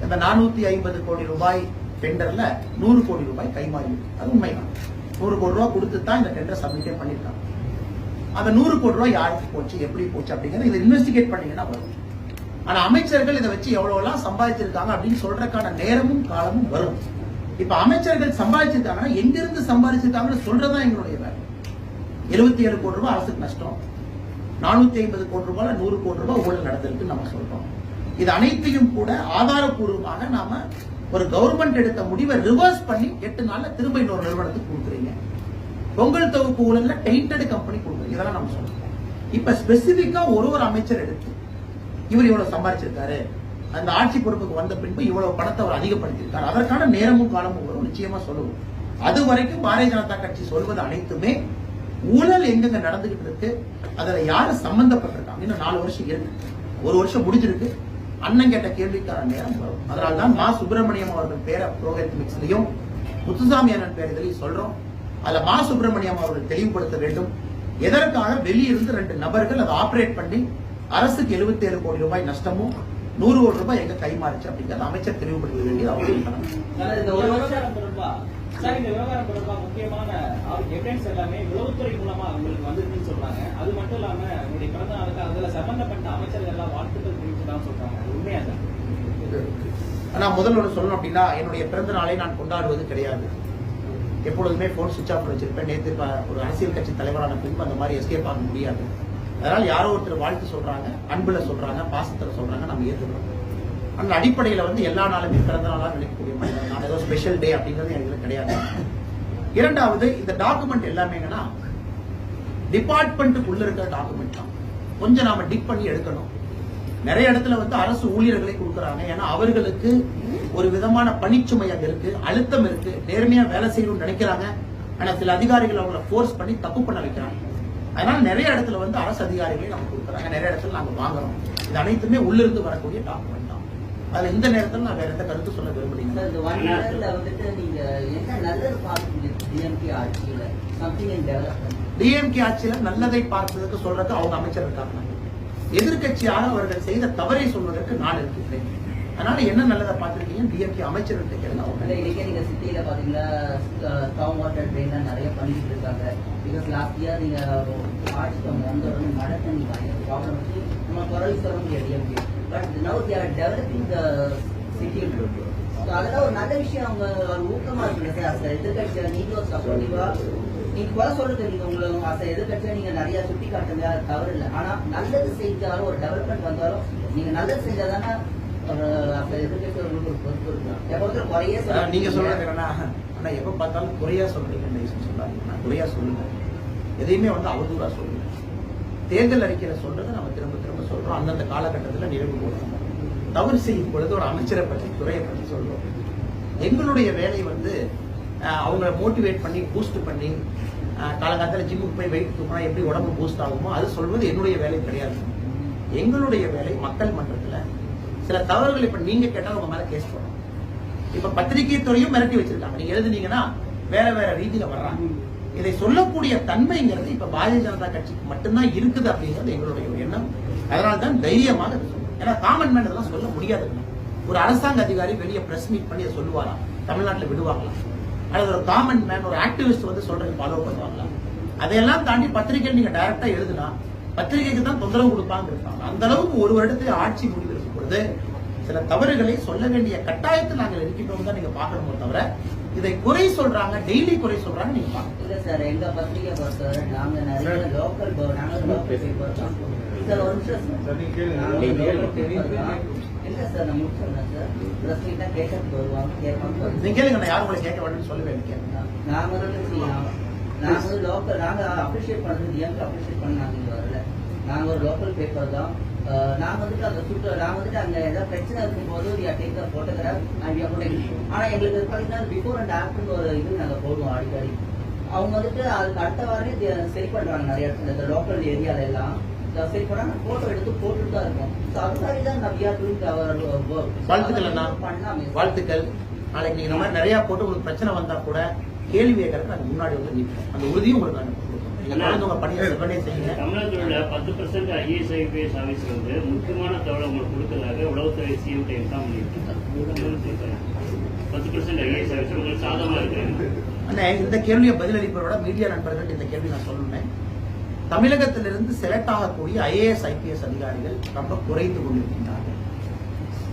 இந்த 450 கோடி ரூபாய் டெண்டர்ல 100 கோடி ரூபாய் கைமாறி. அது உண்மைதான். 100 கோடி ரூபாய் கொடுத்து தான் இந்த டெண்டர் சப்மிட்டே பண்ணிருக்காங்க. அந்த 100 கோடி ரூபாய் யாருக்கு போச்சு, எப்படி போச்சு அப்படிங்கறது இதை இன்வெஸ்டிகேட் பண்ணீங்கன்னா வரும். ஆனா அமைச்சர்கள் இதை வச்சு எவ்வளவு எல்லாம் சம்பாதிச்சிருக்காங்க அப்படின்னு சொல்றதுக்கான நேரமும் காலமும் வரும். இப்ப அமைச்சர்கள் சம்பாதிச்சிருக்காங்கன்னா எங்கிருந்து சம்பாதிச்சிருக்காங்கன்னு சொல்றதுதான் எங்களுடைய வேலை. 77 கோடி ரூபாய் அரசுக்கு நஷ்டம், 450 கோடி ரூபாய் 100 கோடி ரூபாய் ஊழல் நடந்திருக்கு நம்ம சொல்றோம். இது அனைத்தையும் கூட ஆதாரப்பூர்வமாக நாம ஒரு கவர்மெண்ட் எடுத்த முடிவை ரிவர்ஸ் பண்ணி 8 நாள்ல திரும்ப இன்னொரு நிறுவனத்துக்கு கொடுக்குறீங்க. பொங்கல் தொகுப்பு ஊழல்ல டெயிண்டட் கம்பெனி கொடுக்குறீங்க. இதெல்லாம் நம்ம சொல்றோம். இப்ப ஸ்பெசிபிக்கா ஒரு அமைச்சர் எடுத்து இவர் இவ்வளவு சம்பாதிச்சிருக்காரு, அந்த ஆட்சி பொறுப்புக்கு வந்த பின்பு இவ்வளவு பணத்தை அவர் அதிகப்படுத்தியிருக்காரு, அதற்கான நேரமும் காலமும் வரும், நிச்சயமா சொல்லுவோம். அது வரைக்கும் பாரதிய ஜனதா கட்சி சொல்வது அனைத்துமே ஊழல் எங்கெங்க நடந்துகிட்டு இருக்கு, அதுல யாரு சம்பந்தப்பட்டிருக்காங்க. இன்னும் 4 வருஷம் இருக்கு, 1 வருஷம் முடிஞ்சிருக்கு. அண்ணன் கேட்ட கேள்விக்கான நேரம் வரும். அதனால்தான் மா சுப்பிரமணியம் அவர்கள் பேரை புரோஹித் மிக்ஸ்லயும் முத்துசாமி அண்ணன் பேர் இதுலயும் சொல்றோம். அதுல மா சுப்பிரமணியம் அவர்கள் தெளிவுபடுத்த வேண்டும், எதற்காக வெளியிருந்து 2 நபர்கள் அதை ஆபரேட் பண்ணி அரசுக்கு 77 கோடி ரூபாய் நஷ்டமும் 100 கோடி ரூபாய் எங்க கைமாறுச்சு அப்படிங்கிறது அமைச்சர் தெளிவுபடுத்த வேண்டியது அவசியம். இந்த விவகாரம் தொடர்பா முக்கியமான எவிடன்ஸ் எல்லாமே உளவுத்துறை மூலமா உங்களுக்கு வந்திருக்குன்னு சொல்றாங்க. அது மட்டும் இல்லாம உங்களுடைய பிறந்த நாளுக்கு அதுல சம்பந்தப்பட்ட அமைச்சர்கள் எல்லாம் வாழ்த்துக்கள் தெரிவிச்சுதான் சொல்றாங்க. உண்மையா சார்? ஆனா முதல்ல ஒன்று சொல்லணும் அப்படின்னா, என்னுடைய பிறந்த நாளை நான் கொண்டாடுவது கிடையாது. எப்பொழுதுமே போன் சுவிட்ச் ஆஃப் வச்சிருப்பேன். நேற்று ஒரு அரசியல் கட்சி தலைவரான பின்பு அந்த மாதிரி எஸ்கேப் ஆக முடியாது. அதனால யாரோ ஒருத்தர் வாழ்த்து சொல்றாங்க, அன்புல சொல்றாங்க, பாசத்துல சொல்றாங்க, நம்ம ஏற்றுக்கிறோம். அந்த அடிப்படையில எல்லா நாளுமே பிறந்த நாளா நினைக்கக்கூடிய மாதிரி நான் ஏதோ ஸ்பெஷல் டே அப்படிங்கிறது எனக்கு கிடையாது. இரண்டாவது, இந்த டாக்குமெண்ட் எல்லாமே என்னன்னா டிபார்ட்மெண்ட்டுக்குள்ள இருக்கிற டாக்குமெண்ட் தான். கொஞ்சம் நாம டிப் பண்ணி எடுக்கணும். நிறைய இடத்துல அரசு ஊழியர்களை கொடுக்குறாங்க. ஏன்னா அவர்களுக்கு ஒரு விதமான பணிச்சுமை அங்க இருக்கு, அழுத்தம் இருக்கு, நேர்மையா வேலை செய்யணும்னு நினைக்கிறாங்க. ஆனா சில அதிகாரிகள் அவங்களை போர்ஸ் பண்ணி தப்பு பண்ண வைக்கிறாங்க. அதனால நிறைய இடத்துல அரசு அதிகாரிகளை நம்ம கொடுக்குறாங்க, நிறைய இடத்துல நாங்க வாங்குறோம். இது அனைத்துமே உள்ளிருந்து வரக்கூடிய டாக்குமெண்ட் தான். அதுல இந்த நேரத்தில் நான் வேற எந்த கருத்து சொல்ல விரும்புறீங்க. இந்த 1 இயர்ல நீங்க என்ன நல்லது பார்க்கீங்க டிஎம்கே ஆட்சியில? Something in development. டிஎம்கே ஆட்சியில நல்லதை பார்ப்பதற்கு சொல்றதுக்கு அவங்க அமைச்சர் இருக்காங்க. எதிர்கட்சியாக அவர்கள் செய்த தவறை சொல்வதற்கு நான் இருக்கிறேன். அதனால என்ன நல்லதை பார்த்திருக்கீங்க டிஎம்கே அமைச்சர்கிட்ட கேளுங்க. இன்னைக்கு நீங்க சிட்டியில பாத்தீங்கன்னா ஸ்டார்ம் வாட்டர் ட்ரெயின் நிறைய பண்ணிட்டு இருக்காங்க. பிகாஸ் லாஸ்ட் இயர் நீங்க ஆட்சிக்கு வந்த உடனே மழை தண்ணி பயங்கர ப்ராப்ளம் வச்சு நம்ம குறை சொல்ல முடியாது DMK. But now they are developing the city. அதெல்லாம் ஒரு நல்ல விஷயம். அவங்க ஒரு ஊக்கமா இருக்கு சார். எதிர்கட்சியில நீங்க ஒரு சப்போர்ட்டிவா நீங்க குறை சொல்றது, நீங்க உங்களுக்கு எதிர்கட்சியா நீங்க நிறைய சுட்டி காட்டுங்க, தவறு இல்லை. ஆனா நல்லது செஞ்சாலும் ஒரு டெவலப்மெண்ட் வந்தாலும் நீங்க நல்லது செஞ்சாதானே நீங்க சொல்றது என்னன்னா, ஆனா எப்ப பார்த்தாலும் குறையா சொல்றீங்க சொல்லாங்க. குறையா சொல்லுங்க, எதையுமே அவதூறா சொல்லுங்க. தேர்தல் அறிக்கையில சொல்றது நம்ம திரும்ப திரும்ப சொல்றோம். அந்தந்த காலகட்டத்தில் நிறைவு போடுறோம். தவறு செய்யும் பொழுது ஒரு அமைச்சரை பற்றி, துறையை பற்றி சொல்றோம். எங்களுடைய வேலை அவங்களை மோட்டிவேட் பண்ணி பூஸ்ட் பண்ணி காலகாலத்தில் ஜிம்முக்கு போய் வெயிட் தூக்கினா எப்படி உடம்பு பூஸ்ட் ஆகுமோ அது சொல்வது என்னுடைய வேலை கிடையாது. எங்களுடைய வேலை மக்கள் மன்றத்துல சில தவறுகள் இப்ப நீங்க கேட்டாலும் உங்க மேல கேஸ் போடணும். இப்ப பத்திரிகை துறையும் மிரட்டி வச்சிருக்காங்க. நீங்க எழுதுனீங்கன்னா வேற வேற ரீதியில வர்றாங்க. இதை சொல்லக்கூடிய தன்மைங்கிறது இப்ப பாரதிய ஜனதா கட்சிக்கு மட்டும்தான் இருக்குது அப்படிங்கிறது எங்களுடைய ஒரு எண்ணம். அதனால்தான் தைரியமாக சொல்லுவோம். ஏன்னா காமன் மேன் இதெல்லாம் சொல்ல முடியாது. ஒரு அரசாங்க அதிகாரி வெளியே பிரஸ் மீட் பண்ணி அதை சொல்லுவாரா? தமிழ்நாட்டில் விடுவாங்களா? அல்லது ஒரு காமன் மேன், ஒரு ஆக்டிவிஸ்ட் வந்து சொல்றது ஃபாலோ பண்ணுவாங்களா? அதையெல்லாம் தாண்டி பத்திரிகை நீங்க டைரக்டா எழுதுனா பத்திரிகைக்கு தான் தொந்தரவு கொடுப்பாங்க இருப்பாங்க. அந்த அளவுக்கு ஒரு வருடத்தில் ஆட்சி முடிவெடுக்கும் பொழுது சில தவறுகளை சொல்ல வேண்டிய கட்டாயத்தில் நாங்கள் இருக்கின்றோம் தான் நீங்க பாக்கணுமோ தவிர இதை குறை சொல்றாங்க, டெய்லி குறை சொல்றாங்க நீங்க பாக்கணும். இல்ல சார், எங்க பத்திரிகை பொறுத்தவரை நாங்க நிறைய லோக்கல் பேப்பர் தான் சார். ஒரு நிமிஷம் சார், நீங்க கேளுங்க. இல்ல சார், நான் முடிச்சிருந்தேன் சார். பிரஸ் மீட்டா கேட்கறதுக்கு வருவாங்க, கேட்பாங்க. நீங்க கேளுங்க, நான் யாரும் உங்களை கேட்க வேணும்னு சொல்லவே இல்லை. நாங்க வந்து லோக்கல், நாங்க அப்ரிஷியேட் பண்றது ஏன் அப்ரிஷியேட் பண்ண நாங்க இங்க வரல. நாங்க ஒரு லோக்கல் பேப்பர் தான். நாங்க வந்துட்டு அந்த நாங்க வந்துட்டு அங்க ஏதாவது பிரச்சனை இருக்கும்போது போட்டோகிராஃப் ஆனா எங்களுக்கு பாத்தீங்கன்னா பிஃபோர் அண்ட் ஆஃப்டர் ஒரு இது நாங்க போடுவோம் அடிக்கடி. அவங்க வந்துட்டு அதுக்கு அடுத்த வாரமே சரி பண்றாங்க நிறைய இடத்துல, இந்த லோக்கல் ஏரியால எல்லாம் சரி பண்ணா போட்டோ எடுத்து போட்டுட்டு தான் இருக்கோம். அதுதான் வாழ்த்துக்கள் அண்ணா, வாழ்த்துக்கள். நாளைக்கு நீங்க இந்த மாதிரி நிறைய போட்டு உங்களுக்கு பிரச்சனை வந்தா கூட கேள்வி கேட்கறதுக்கு நாங்க முன்னாடி வந்து நிற்போம். அந்த உறுதியும் உங்களுக்கு நாங்க கொடுப்போம். உங்க பணியை செவ்வனே செய்யுங்க. தமிழகத்தில் உள்ள 10% IAS IPS ஆபீஸ் வந்து முக்கியமான தகவலை உங்களுக்கு கொடுக்கறதாக உளவுத்துறை CM இன்ஃபார்ம் பண்ணிட்டு 10% IAS ஆபீஸ் உங்களுக்கு சாதகமா இருக்கு. அண்ணா, இந்த கேள்வியை பதிலளிப்பதோட மீடியா நண்பர்கள் இந்த கேள்வி நான் சொல்லணுமே, தமிழகத்திலிருந்து செலக்ட் ஆகக்கூடிய IAS IPS அதிகாரிகள் ரொம்ப குறைந்து கொண்டிருக்கின்றார்கள்.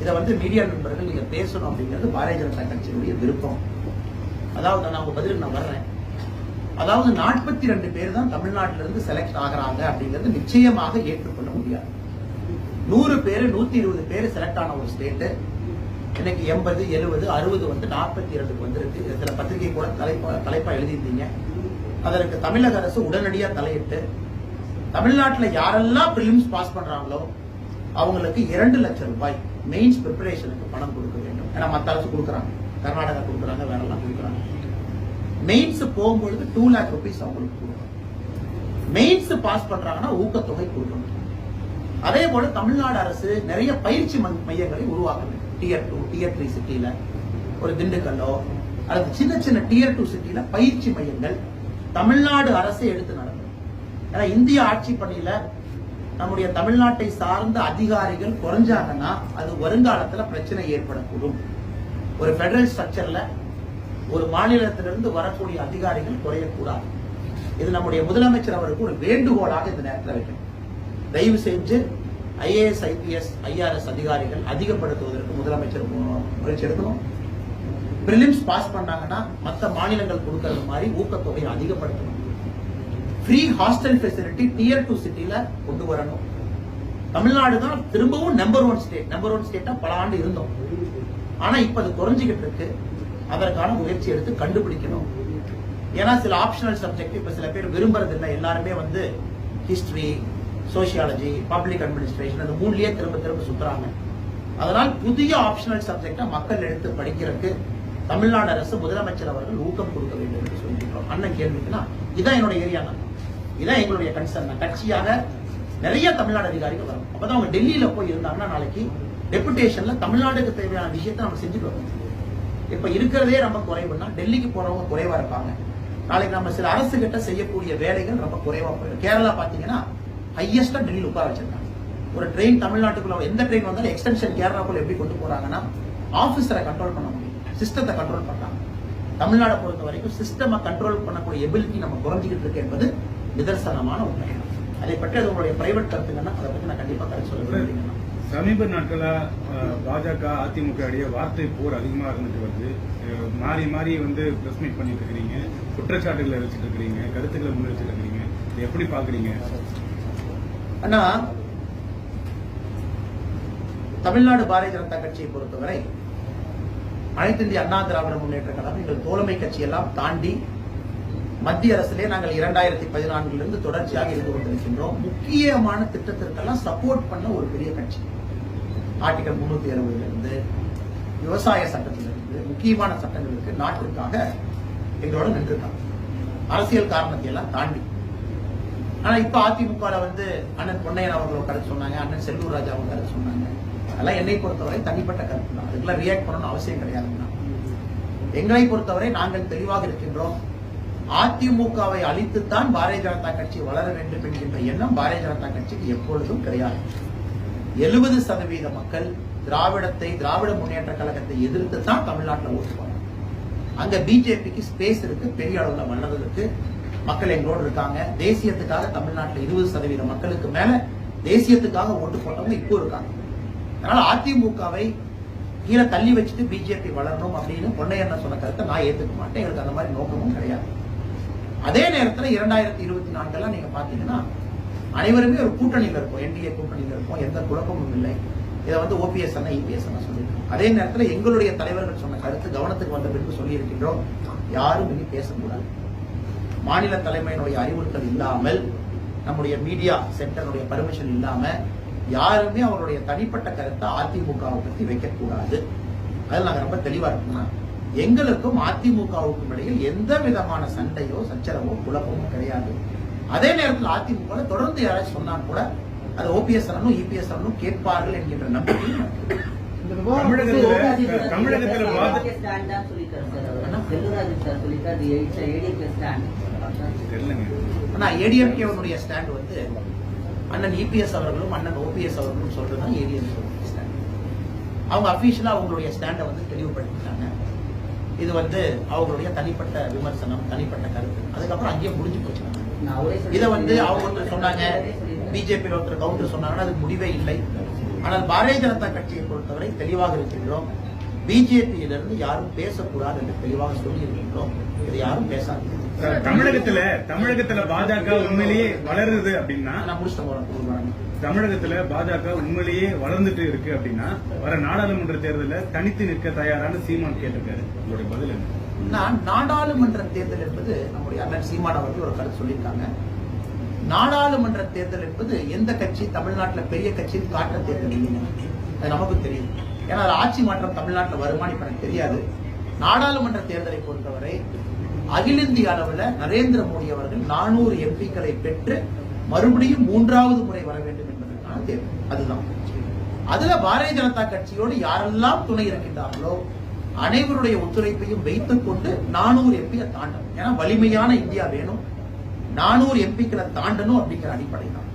இதை வந்து மீடியா நண்பர்கள் நீங்க பேசணும் அப்படிங்கிறது பாரதிய ஜனதா கட்சியினுடைய விருப்பம். அதாவது நான் உங்க பதிலுக்கு நான் வர்றேன். அதாவது 42 பேர் தான் தமிழ்நாட்டிலிருந்து செலக்ட் ஆகிறாங்க அப்படிங்கிறது நிச்சயமாக ஏற்றுக்கொள்ள முடியாது. 100 பேர் 120 பேர் செலக்ட் ஆன ஒரு ஸ்டேட் இன்னைக்கு 80, 70, 60 வந்து 42 வந்திருக்கு. சில பத்திரிகை கூட தலைப்பா எழுதியிருந்தீங்க. அதற்கு தமிழக அரசு உடனடியா தலையிட்டு தமிழ்நாட்டில் யாரெல்லாம் பிரிலிம்ஸ் பாஸ் பண்றாங்களோ அவங்களுக்கு 2 லட்சம் ரூபாய் மெயின்ஸ் ப்ரிப்பரேஷனுக்கு பணம் கொடுக்க வேண்டும். ஏன்னா மத்த அரசு கொடுக்குறாங்க, கர்நாடகா கொடுக்குறாங்க, வேற எல்லாம் கொடுக்குறாங்க. மெயின்ஸ் போகும்பொழுது 2 lakh rupees அவங்களுக்கு கொடுக்கணும். மெயின்ஸ் பாஸ் பண்றாங்கன்னா ஊக்கத்தொகை கொடுக்கணும். அதே போல தமிழ்நாடு அரசு நிறைய பயிற்சி மையங்களை உருவாக்க வேண்டும். Tier 2, Tier 3 சிட்டியில ஒரு திண்டுக்கல்லோ அல்லது சின்ன சின்ன Tier 2 சிட்டியில பயிற்சி மையங்கள் தமிழ்நாடு அரசு எடுத்து நடக்கும். ஏன்னா இந்திய ஆட்சி பணியில நம்முடைய தமிழ்நாட்டை சார்ந்த அதிகாரிகள் குறைஞ்சாங்கன்னா அது வருங்காலத்துல பிரச்சனை ஏற்படக்கூடும். ஒரு பெடரல் ஸ்ட்ரக்சர்ல ஒரு மாநிலத்திலிருந்து வரக்கூடிய அதிகாரிகள் குறையக்கூடாது. இது நம்முடைய முதலமைச்சர் அவருக்கு ஒரு வேண்டுகோளாக இந்த நேரத்தில் வைக்கணும். தயவு செஞ்சு IAS IPS IRS அதிகாரிகள் அதிகப்படுத்துவதற்கு முதலமைச்சர் முயற்சி எடுக்கணும். பிரிலிம்ஸ் பாஸ் பண்ணாங்கன்னா மற்ற மாநிலங்கள் கொடுக்கறது மாதிரி ஊக்கத்தொகையை அதிகப்படுத்தணும். ஃப்ரீ ஹாஸ்டல் ஃபெசிலிட்டி Tier 2 சிட்டில கொண்டு வரணும். தமிழ்நாடு தான் திரும்பவும் நம்பர் ஒன் ஸ்டேட்டா பல ஆண்டு இருந்தோம். ஆனா இப்ப அது குறைஞ்சிக்கிட்டு இருக்கு. அதற்கான முயற்சி எடுத்து கண்டுபிடிக்கணும். ஏன்னா சில ஆப்ஷனல் சப்ஜெக்ட் இப்ப சில பேர் விரும்புறது இல்லை. எல்லாருமே வந்து ஹிஸ்டரி, சோசியாலஜி, பப்ளிக் அட்மினிஸ்ட்ரேஷன் அந்த 3லயே திரும்ப திரும்ப சுத்துறாங்க. அதனால் புதிய ஆப்ஷனல் சப்ஜெக்டை மக்கள் எடுத்து படிக்கிறதுக்கு தமிழ்நாடு அரசு முதலமைச்சர் அவர்கள் ஊக்கம் கொடுக்க வேண்டும் என்று சொல்லியிருக்கிறோம். அண்ணன் கேள்விக்குன்னா இதான் என்னோட ஏரியா தான், இதான் எங்களுடைய கன்சர்ன். கட்சியாக நிறைய தமிழ்நாடு அதிகாரிகள் வரும். அப்பதான் அவங்க டெல்லியில போய் இருந்தாங்கன்னா நாளைக்கு டெபுடேஷன்ல தமிழ்நாடுக்கு தேவையான விஷயத்தை நம்ம செஞ்சுட்டு வரோம். இப்ப இருக்கிறதே ரொம்ப குறைவுன்னா டெல்லிக்கு போறவங்க குறைவா இருப்பாங்க. நாளைக்கு நம்ம சில அரசு கிட்ட செய்யக்கூடிய வேலைகள் ரொம்ப குறைவா போயிடும். கேரளா பாத்தீங்கன்னா ஹையஸ்டா டெல்லியில் உட்கார வச்சிருக்காங்க. ஒரு ட்ரெயின் தமிழ்நாட்டுக்குள்ள எந்த ட்ரெயின் வந்தாலும் எக்ஸ்டென்ஷன் கேரளாக்குள்ள எப்படி கொண்டு போறாங்கன்னா ஆபீசரை கண்ட்ரோல் பண்ண முடியும், சிஸ்டத்தை கண்ட்ரோல் பண்றாங்க. தமிழ்நாடை பொறுத்த வரைக்கும் சிஸ்டமை கண்ட்ரோல் பண்ணக்கூடிய எபிலிட்டி நம்ம குறைஞ்சிக்கிட்டு இருக்கு என்பது நிதர்சனமான உண்மை. அதை பற்றி அது உங்களுடைய பிரைவேட் கருத்துங்கன்னா அதை பற்றி நான் கண்டிப்பா கருத்து சொல்ல விரும்புகிறேன். சமீப நாட்களா பாஜக அதிமுக இடையே வார்த்தை போர் அதிகமா இருந்துட்டு வருது. மாறி மாறி வந்து பிரஸ் மீட் பண்ணிட்டு இருக்கிறீங்க, குற்றச்சாட்டுகளை வச்சுட்டு இருக்கிறீங்க, கருத்துக்களை முன்வச்சுட்டு இருக்கிறீங்க. எப்படி பாக்குறீங்க அண்ணா? தமிழ்நாடு பாரதிய ஜனதா கட்சியை பொறுத்தவரை அனைத்து இந்திய அண்ணா திராவிட முன்னேற்ற கழகம் எங்கள் தோழமை கட்சி எல்லாம் தாண்டி மத்திய அரசிலே நாங்கள் 2014 தொடர்ச்சியாக இருந்து கொண்டிருக்கின்றோம். முக்கியமான திட்டத்திற்கெல்லாம் சப்போர்ட் பண்ண ஒரு பெரிய கட்சி. ஆர்டிகல் 370 விவசாய சட்டத்திலிருந்து முக்கியமான சட்டங்களுக்கு நாட்டிற்காக எங்களோட நின்றுட்டாங்க, அரசியல் காரணத்தை எல்லாம் தாண்டி. ஆனா இப்ப அதிமுக வந்து அண்ணன் பொன்னையன் அவர்களோட கருத்து சொன்னாங்க, அண்ணன் செல்லூர் ராஜா அவங்க கருத்து சொன்னாங்க. அதெல்லாம் என்னை பொறுத்தவரை தனிப்பட்ட கருத்து தான், அதுக்கெல்லாம் ரியாக்ட் பண்ணணும்னு அவசியம் கிடையாதுன்னா. எங்களை பொறுத்தவரை நாங்கள் தெளிவாக இருக்கின்றோம். அதிமுகவை அழித்துத்தான் பாரதிய ஜனதா கட்சி வளர வேண்டும் என்கின்ற எண்ணம் பாரதிய ஜனதா கட்சிக்கு எப்பொழுதும் கிடையாது. 70% மக்கள் திராவிட முன்னேற்ற கழகத்தை எதிர்த்து தான் தமிழ்நாட்டில் ஓட்டு போறாங்க. அங்க பிஜேபிக்கு ஸ்பேஸ் இருக்கு, பெரிய அளவுல வளர்றதுக்கு. மக்கள் எங்களோடு இருக்காங்க. தேசியத்துக்காக தமிழ்நாட்டில் 20% மக்களுக்கு மேல தேசியத்துக்காக ஓட்டு போட்டவங்க இப்போ இருக்காங்க. அதனால அதிமுகவை கீழே தள்ளி வச்சுட்டு பிஜேபி வளரணும் அப்படின்னு பொன்னையண்ணன் சொன்ன கருத்தை நான் ஏத்துக்க மாட்டேன். எங்களுக்கு அந்த மாதிரி நோக்கமும் கிடையாது. அதே நேரத்தில் 2024 நீங்க பாத்தீங்கன்னா அனைவருமே ஒரு கூட்டணியில் இருக்கும், என்டிஏ கூட்டணியில் இருக்கும், எந்த குழப்பமும் இல்லை. இதை வந்து ஓபிஎஸ் அண்ணா இபிஎஸ் அண்ணா சொல்லியிருக்கோம். அதே நேரத்தில் எங்களுடைய தலைவர்கள் சொன்ன கருத்து கவனத்துக்கு வந்த பிறகு சொல்லி இருக்கின்றோம், யாரும் இனி பேசக்கூடாது. மாநில தலைமையினுடைய அறிவுறுத்தல் இல்லாமல், நம்முடைய மீடியா சென்டருடைய பர்மிஷன் இல்லாம யாருமே அவருடைய தனிப்பட்ட கருத்தை அதிமுகவை பத்தி வைக்கக்கூடாது. அதில் நாங்க ரொம்ப தெளிவா இருக்கோம். எங்களுக்கும் அதிமுகவுக்கும் இடையில் எந்த விதமான சண்டையோ சச்சரவோ குழப்பமோ கிடையாது. அதே நேரத்தில் அதிமுக தொடர்ந்து யாராச்சும் சொன்னா கூட அது ஓபிஎஸ் அண்ணனும் இபிஎஸ் அண்ணனும் கேட்பார்கள் என்கின்ற நம்பிக்கையும் இந்த விவாதம் தமிழகத்துல ஸ்டாண்ட் தான் சொல்லிட்டாரு சார். செல்வராஜன் சார் சொல்லிட்டாரு ஏடிஎம்கே ஸ்டாண்ட். ஆனா ஏடிஎம்கேவுடைய ஸ்டாண்ட் வந்து அண்ணன் இபிஎஸ் அவர்களும் அண்ணன் ஓபிஎஸ் அவர்களும் சொல்றதுதான் ஏடிஎம்கே ஸ்டாண்ட். அவங்க அபிஷியலா அவங்களுடைய ஸ்டாண்டை வந்து தெளிவுபடுத்திட்டாங்க. இது வந்து அவங்களுடைய தனிப்பட்ட விமர்சனம், தனிப்பட்ட கருத்து. அதுக்கப்புறம் அங்கேயே முடிஞ்சு போச்சு. இதை வந்து அவங்க சொன்னாங்க, பிஜேபி ஒருத்தர் கவுண்டர் சொன்னாங்கன்னா அதுக்கு முடிவே இல்லை. ஆனால் பாரதிய ஜனதா கட்சியை பொறுத்தவரை தெளிவாக இருக்கின்றோம். பிஜேபியிலிருந்து யாரும் பேசக்கூடாது என்று தெளிவாக சொல்லி இருக்கின்றோம். இதை யாரும் பேசாது. தமிழகத்துல பாஜக உண்மையிலேயே வளருது அப்படின்னா, நான் முடிச்சுட்டு போறேன். தமிழகத்துல பாஜக உண்மையிலேயே வளர்ந்துட்டு இருக்கு அப்படின்னா வர நாடாளுமன்ற தேர்தலில் தனித்து நிற்க தயாரான சீமான் கேட்டிருக்காரு. உங்களுடைய பதில் என்ன? நாடாளுமன்ற தேர்தல் என்பது நம்முடைய அண்ணன் சீமான் அவர்கள் ஒரு கருத்து சொல்லியிருக்காங்க. நாடாளுமன்ற தேர்தல் என்பது எந்த கட்சி தமிழ்நாட்டில் பெரிய கட்சின்னு காட்ட தேர்தல் இல்லைங்க. அது நமக்கு தெரியும். ஏன்னா ஆட்சி மாற்றம் தமிழ்நாட்டில் வருமானு இப்ப எனக்கு தெரியாது. நாடாளுமன்ற தேர்தலை பொறுத்தவரை அகில இந்திய அளவில் நரேந்திர மோடி அவர்கள் 400 எம்பிக்களை பெற்று மறுபடியும் 3வது முறை வர வேண்டும் என்பதற்கான தேர்தல். அதுதான். அதுல பாரதிய ஜனதா கட்சியோடு யாரெல்லாம் துணை இருக்கின்றார்களோ அனைவருடைய ஒத்துழைப்பையும் வைத்துக் கொண்டு 400 எம்பியை தாண்டணும். ஏன்னா வலிமையான இந்தியா வேணும். 400 எம்பிக்களை தாண்டணும் அப்படிங்கிற அடிப்படை தான்.